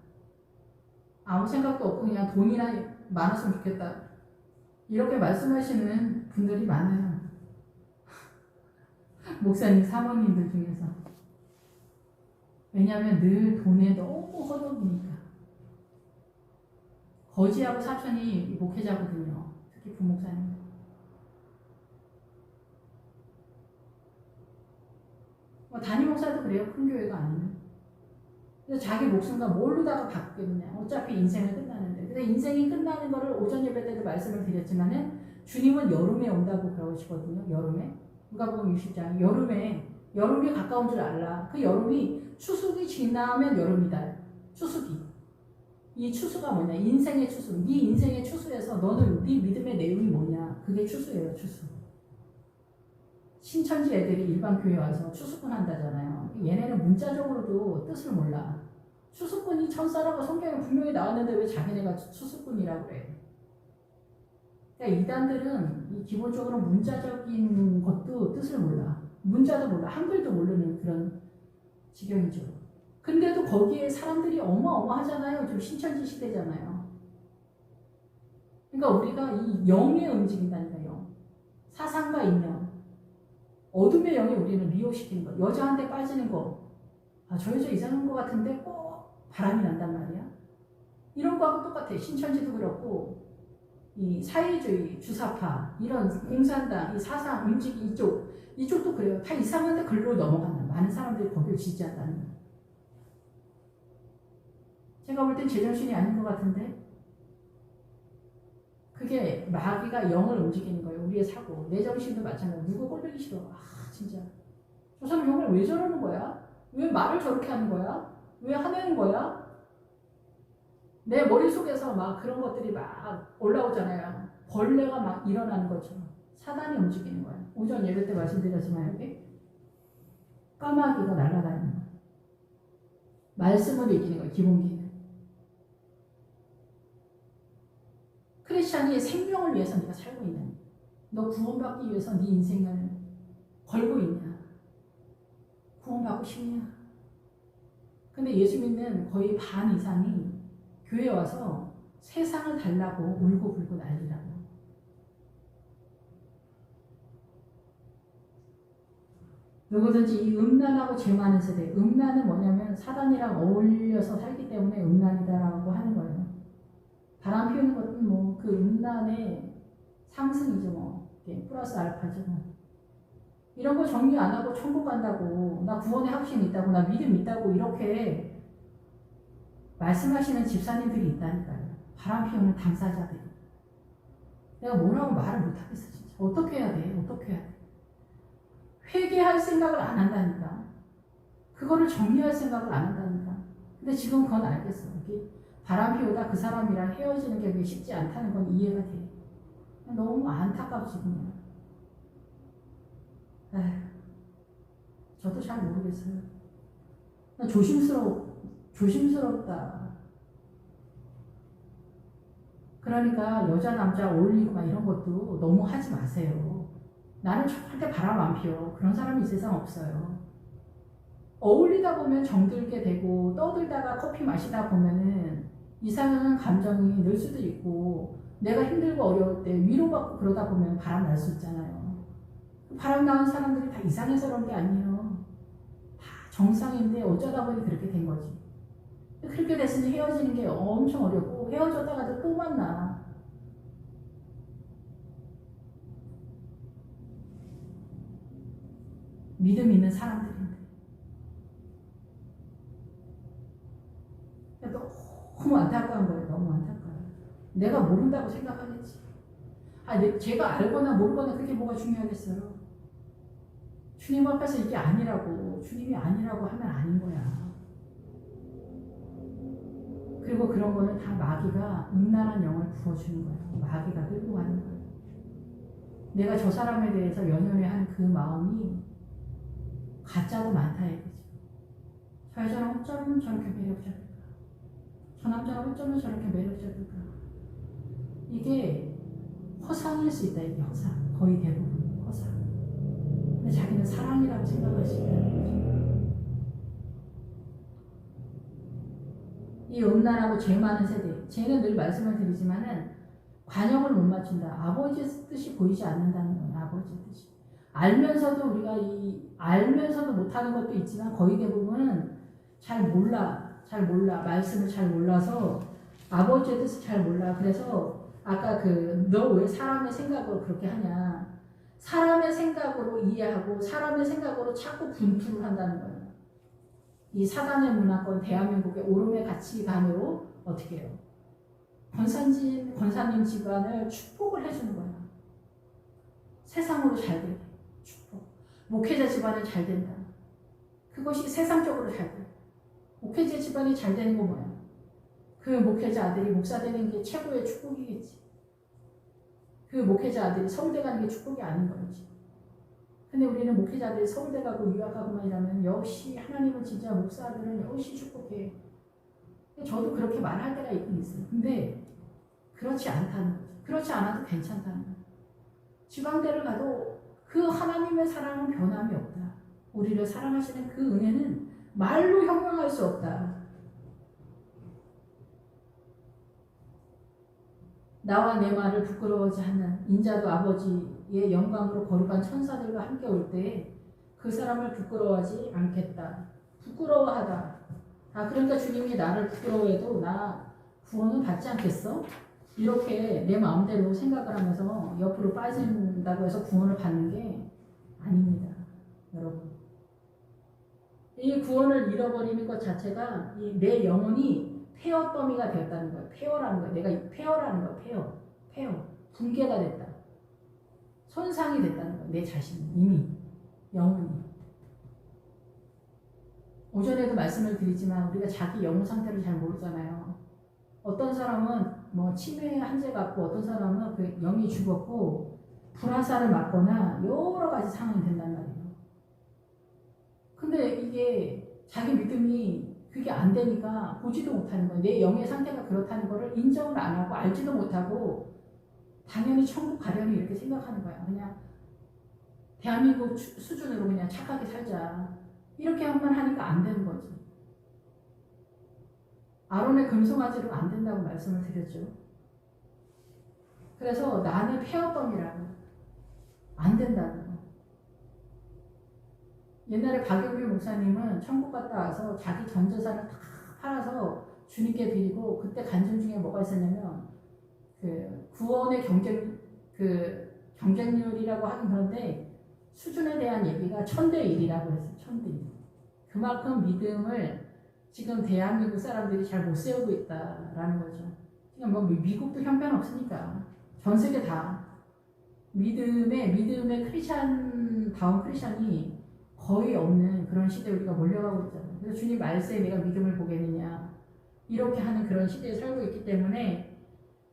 아무 생각도 없고 그냥 돈이나 많았으면 좋겠다. 이렇게 말씀하시는 분들이 많아요. 목사님 사모님들 중에서. 왜냐하면 늘 돈에 너무 허덕이니까. 거지하고 사촌이 목회자거든요. 특히 부목사님. 담임 목사도 그래요. 큰 교회가 아니면. 그래서 자기 목숨과 뭘로다가 바꾸겠냐. 어차피 인생은 끝나는데. 근데 인생이 끝나는 거를 오전 예배 때도 말씀을 드렸지만은 주님은 여름에 온다고 그러시거든요. 여름에. 누가복음 60장. 여름이 가까운 줄 알라. 그 여름이 추수기 지나면 여름이다. 추수기. 이 추수가 뭐냐? 인생의 추수. 네 인생의 추수에서 너는 네 믿음의 내용이 뭐냐? 그게 추수예요. 추수. 신천지 애들이 일반 교회 와서 추수꾼 한다잖아요. 얘네는 문자적으로도 뜻을 몰라. 추수꾼이 천사라고 성경에 분명히 나왔는데 왜 자기네가 추수꾼이라고 그래? 그러니까 이단들은 기본적으로 문자적인 것도 뜻을 몰라. 문자도 몰라. 한글도 모르는 그런 지경이죠. 근데도 거기에 사람들이 어마어마하잖아요. 좀 신천지 시대잖아요. 그러니까 우리가 이 영에 움직인다니까요. 사상과 인연. 어둠의 영이 우리는 미혹시키는 거. 여자한테 빠지는 거. 아, 저 여자 이상한 거 같은데 꼭 바람이 난단 말이야. 이런 거하고 똑같아. 신천지도 그렇고 이 사회주의, 주사파, 이런 공산당, 이 사상, 움직임 이쪽도 그래요. 다 이상한데 글로 넘어간다. 많은 사람들이 거기를 지지한다는 거예요. 제가 볼 땐 제정신이 아닌 것 같은데 그게 마귀가 영을 움직이는 거예요. 우리의 사고. 내 정신도 마찬가지로. 누구 꼴보기 싫어. 아 진짜. 저 사람 영을 왜 저러는 거야? 왜 말을 저렇게 하는 거야? 왜 화내는 거야? 내 머릿속에서 막 그런 것들이 막 올라오잖아요. 벌레가 막 일어나는 것처럼. 사단이 움직이는 거예요. 오전 예배 때 말씀드렸지만 여기 까마귀가 날아다니는 거예요. 말씀을 이기는 거예요. 기본기는. 크리스찬이 생명을 위해서 네가 살고 있는, 너 구원받기 위해서 네 인생을 걸고 있냐? 구원받고 싶냐? 근데 예수 믿는 거의 반 이상이 교회 와서 세상을 달라고 울고 불고 난리라고. 누구든지 이 음란하고 죄 많은 세대, 음란은 뭐냐면 사단이랑 어울려서 살기 때문에 음란이다라고 하는 거예요. 바람 피우는 것은 뭐 그 음란의 상승이죠. 뭐 플러스 알파죠. 뭐. 이런 거 정리 안 하고 천국 간다고, 나 구원의 확신이 있다고, 나 믿음 있다고 이렇게 말씀하시는 집사님들이 있다니까요. 바람 피우는 당사자들. 내가 뭐라고 말을 못하겠어 진짜. 어떻게 해야 돼? 어떻게 해야 돼? 회개할 생각을 안 한다니까. 그거를 정리할 생각을 안 한다니까. 근데 지금 그건 알겠어. 바람 피우다 그 사람이랑 헤어지는 게 쉽지 않다는 건 이해가 돼. 너무 안타깝지 그냥. 에휴, 저도 잘 모르겠어요. 나 조심스럽다. 그러니까 여자 남자 어울리고 막 이런 것도 너무 하지 마세요. 나는 절대 바람 안 피워. 그런 사람이 이 세상 없어요. 어울리다 보면 정들게 되고 떠들다가 커피 마시다 보면은 이상한 감정이 늘 수도 있고, 내가 힘들고 어려울 때 위로받고 그러다 보면 바람 날 수 있잖아요. 바람 나는 사람들이 다 이상해서 그런 게 아니에요. 다 정상인데 어쩌다 보니 그렇게 된 거지. 그렇게 됐으니 헤어지는 게 엄청 어렵고, 헤어졌다가도 또 만나. 믿음 있는 사람들인데. 너무 안타까운 거예요. 너무 안타까워요. 내가 모른다고 생각하겠지. 제가 알거나 모르거나 그게 뭐가 중요하겠어요. 주님 앞에서 이게 아니라고, 주님이 아니라고 하면 아닌 거야. 그리고 그런 거는 다 마귀가 음란한 영을 부어주는 거예요. 마귀가 끌고 가는 거예요. 내가 저 사람에 대해서 연연해 한 그 마음이 가짜도 많다 이거지. 저 여자는 어쩌면 저렇게 매력적일까? 저 남자는 어쩌면 저렇게 매력적일까? 이게 허상일 수 있다. 이게 허상. 거의 대부분 허상. 근데 자기는 사랑이라고 생각할 수 있다는 거죠. 이 음란하고 죄 많은 세대. 죄는 늘 말씀을 드리지만은 관역을 못 맞춘다. 아버지의 뜻이 보이지 않는다는 거예요. 아버지의 뜻이. 알면서도 우리가 알면서도 못하는 것도 있지만 거의 대부분은 잘 몰라. 말씀을 잘 몰라서 아버지의 뜻을 잘 몰라. 그래서 아까 너 왜 사람의 생각으로 그렇게 하냐. 사람의 생각으로 이해하고 사람의 생각으로 자꾸 분투를 한다는 거예요. 이 사단의 문화권 대한민국의 오름의 가치관으로 어떻게 해요? 권사님 집안을 축복을 해주는 거야. 세상으로 잘 되게 축복. 목회자 집안은 잘 된다. 그것이 세상적으로 잘 돼. 목회자 집안이 잘 되는 거 뭐야? 그 목회자 아들이 목사 되는 게 최고의 축복이겠지. 그 목회자 아들이 서울대 가는 게 축복이 아닌 거지. 근데 우리는 목회자들이 서울대 가고 유학 가고만 이러면 역시 하나님은 진짜 목사들은 역시 축복해. 저도 그렇게 말할 때가 있긴 있어요. 근데 그렇지 않다는 거죠. 그렇지 않아도 괜찮다는 거예요. 지방대를 가도 그 하나님의 사랑은 변함이 없다. 우리를 사랑하시는 그 은혜는 말로 형용할 수 없다. 나와 내 말을 부끄러워하지 않는 인자도 아버지의 영광으로 거룩한 천사들과 함께 올 때 그 사람을 부끄러워하지 않겠다. 부끄러워하다. 그러니까 주님이 나를 부끄러워해도 나 구원은 받지 않겠어? 이렇게 내 마음대로 생각을 하면서 옆으로 빠진다고 해서 구원을 받는 게 아닙니다. 여러분. 이 구원을 잃어버리는 것 자체가 내 영혼이 폐허 더미가 되었다는 거예요. 폐허라는 거예요. 내가 폐허라는 거예요. 폐허. 붕괴가 됐다. 손상이 됐다는 거예요. 내 자신이 이미 영혼이. 오전에도 말씀을 드리지만 우리가 자기 영혼 상태를 잘 모르잖아요. 어떤 사람은 뭐 치매 한제 갖고 어떤 사람은 그 영이 죽었고 불화살을 맞거나 여러 가지 상황이 된단 말이에요. 근데 이게 자기 믿음이 그게 안 되니까 보지도 못하는 거예요. 내 영의 상태가 그렇다는 거를 인정을 안 하고 알지도 못하고 당연히 천국 가려니 이렇게 생각하는 거야. 그냥 대한민국 수준으로 그냥 착하게 살자. 이렇게 한번 하니까 안 되는 거지. 아론의 금송아지로 안 된다고 말씀을 드렸죠. 그래서 나는 폐허범이라고 안 된다는 거. 옛날에 박영규 목사님은 천국 갔다 와서 자기 전 재산을 다 팔아서 주님께 드리고 그때 간증 중에 뭐가 있었냐면 구원의 경쟁률이라고 하긴 그런데 수준에 대한 얘기가 1000대1이라고 했어요. 1000대1. 그만큼 믿음을 지금 대한민국 사람들이 잘 못 세우고 있다라는 거죠. 그냥 뭐 미국도 형편없으니까 전 세계 다 믿음의 크리스찬다운 크리스찬이 거의 없는 그런 시대에 우리가 몰려가고 있잖아요. 그래서 주님 말세에 내가 믿음을 보겠느냐 이렇게 하는 그런 시대에 살고 있기 때문에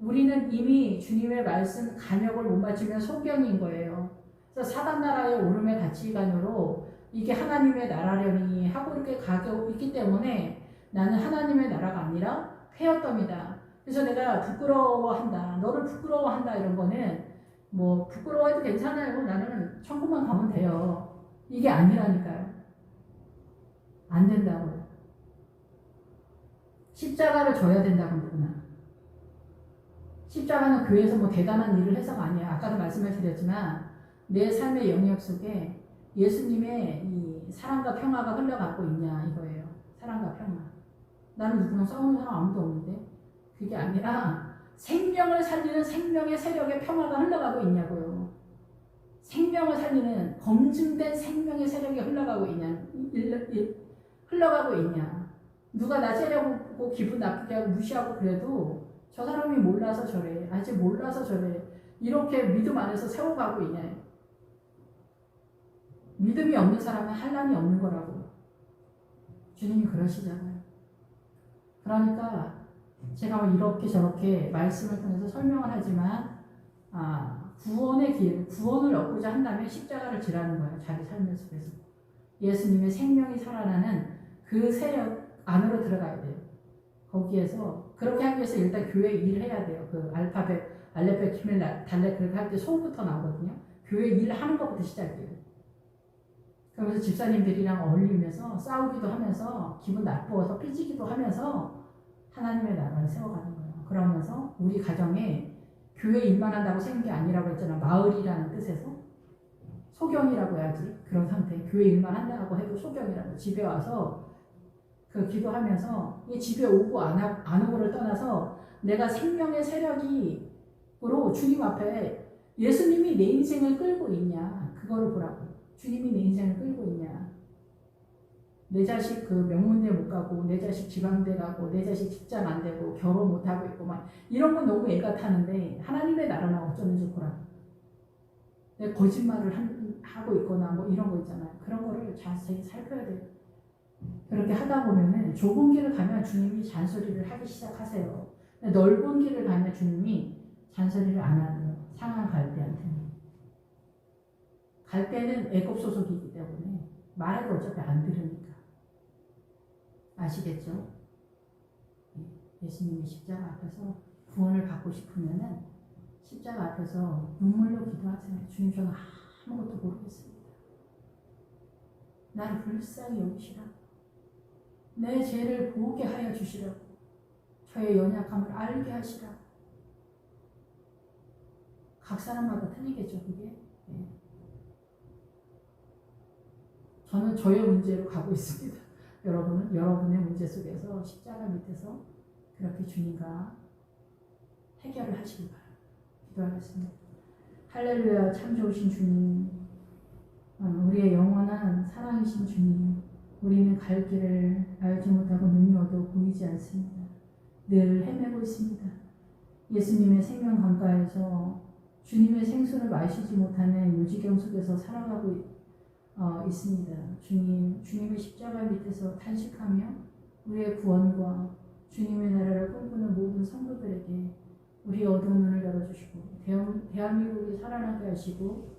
우리는 이미 주님의 말씀 간역을 못 맞추면 소경인 거예요. 그래서 사단 나라의 오름의 가치관으로 이게 하나님의 나라려니 하고 이렇게 가고 있기 때문에 나는 하나님의 나라가 아니라 폐허덤이다. 그래서 내가 부끄러워한다. 너를 부끄러워한다 이런 거는 뭐 부끄러워해도 괜찮아요. 나는 천국만 가면 돼요. 이게 아니라니까요. 안 된다고요. 십자가를 져야 된다고 누구나. 십자가는 교회에서 뭐 대단한 일을 해서가 아니야. 아까도 말씀을 드렸지만 내 삶의 영역 속에 예수님의 이 사랑과 평화가 흘러가고 있냐 이거예요. 사랑과 평화. 나는 누구랑 싸우는 사람 아무도 없는데 그게 아니라 생명을 살리는 생명의 세력의 평화가 흘러가고 있냐고요. 생명을 살리는 검증된 생명의 세력이 흘러가고 있냐. 누가 나 째려보고 기분 나쁘게 하고 무시하고 그래도 저 사람이 몰라서 저래. 아직 몰라서 저래. 이렇게 믿음 안에서 세워가고 있냐. 믿음이 없는 사람은 한란이 없는 거라고. 주님이 그러시잖아요. 그러니까 제가 이렇게 저렇게 말씀을 통해서 설명을 하지만 구원의 길, 구원을 얻고자 한다면 십자가를 지라는 거예요. 자기 삶의 속에서. 예수님의 생명이 살아나는 그 세력 안으로 들어가야 돼요. 거기에서 그렇게 하기 위해서 일단 교회 일을 해야 돼요. 그 알레베 키멜 달레 그렇게 할 때 소부터 나오거든요. 교회 일 하는 것부터 시작해요. 그러면서 집사님들이랑 어울리면서 싸우기도 하면서 기분 나쁘어서 삐지기도 하면서 하나님의 나라를 세워가는 거예요. 그러면서 우리 가정에 교회 일만 한다고 세운 게 아니라고 했잖아. 마을이라는 뜻에서 소경이라고 해야지. 그런 상태. 교회 일만 한다고 해도 소경이라고. 집에 와서 그 기도하면서 이 집에 오고 안 오고를 떠나서 내가 생명의 세력으로 주님 앞에 예수님이 내 인생을 끌고 있냐. 그거를 보라고. 주님이 내 인생을 끌고 있냐. 내 자식 그 명문대 못 가고, 내 자식 지방대 가고, 내 자식 직장 안 되고, 결혼 못 하고 있고, 막 이런 건 너무 애가 타는데 하나님의 나라는 어쩌는지 보라. 내 거짓말을 하고 있거나 뭐 이런 거 있잖아요. 그런 거를 자세히 살펴야 돼요. 그렇게 하다 보면은 좁은 길을 가면 주님이 잔소리를 하기 시작하세요. 넓은 길을 가면 주님이 잔소리를 안 하세요. 상한 갈대한테는. 갈대는 애굽 소속이기 때문에 말해도 어차피 안 들으니까. 아시겠죠? 예수님이 십자가 앞에서 구원을 받고 싶으면은 십자가 앞에서 눈물로 기도하세요. 주님, 저는 아무것도 모르겠습니다. 나를 불쌍히 여기시라고. 내 죄를 보게 하여 주시라고. 저의 연약함을 알게 하시라고. 각 사람마다 틀리겠죠, 그게. 네. 저는 저의 문제로 가고 있습니다. 여러분은 여러분의 문제 속에서 십자가 밑에서 그렇게 주님과 해결을 하시기 바랍니다. 기도하겠습니다. 할렐루야. 참 좋으신 주님, 우리의 영원한 사랑이신 주님, 우리는 갈 길을 알지 못하고 눈이 어두워 보이지 않습니다. 늘 헤매고 있습니다. 예수님의 생명 강가에서 주님의 생수를 마시지 못하는 요지경 속에서 살아가고 있습니다. 주님, 주님의 십자가 밑에서 탄식하며 우리의 구원과 주님의 나라를 꿈꾸는 모든 성도들에게 우리 어두운 눈을 열어주시고 대한민국이 살아나게 하시고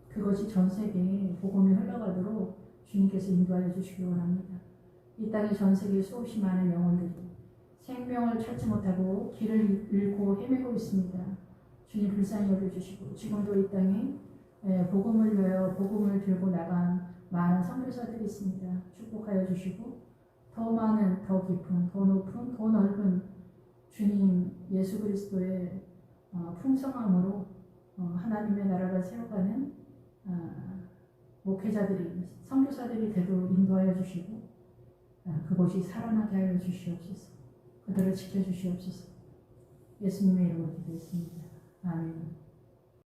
그것이 전 세계에 복음이 흘러가도록 주님께서 인도하여 주시기 원합니다. 이 땅에 전 세계 수없이 많은 영혼들이 생명을 찾지 못하고 길을 잃고 헤매고 있습니다. 주님 불쌍히 여겨주시고 지금도 이 땅에 복음을 위하여 복음을 들고 나간 많은 선교사들이 있습니다. 축복하여 주시고 더 많은, 더 깊은, 더 높은, 더 넓은 주님 예수 그리스도의 풍성함으로 하나님의 나라를 세워가는 목회자들이, 선교사들이 되도록 인도하여 주시고 그곳이 살아나게 하여 주시옵소서. 그들을 지켜주시옵소서. 예수님의 이름으로 기도했습니다. 아멘.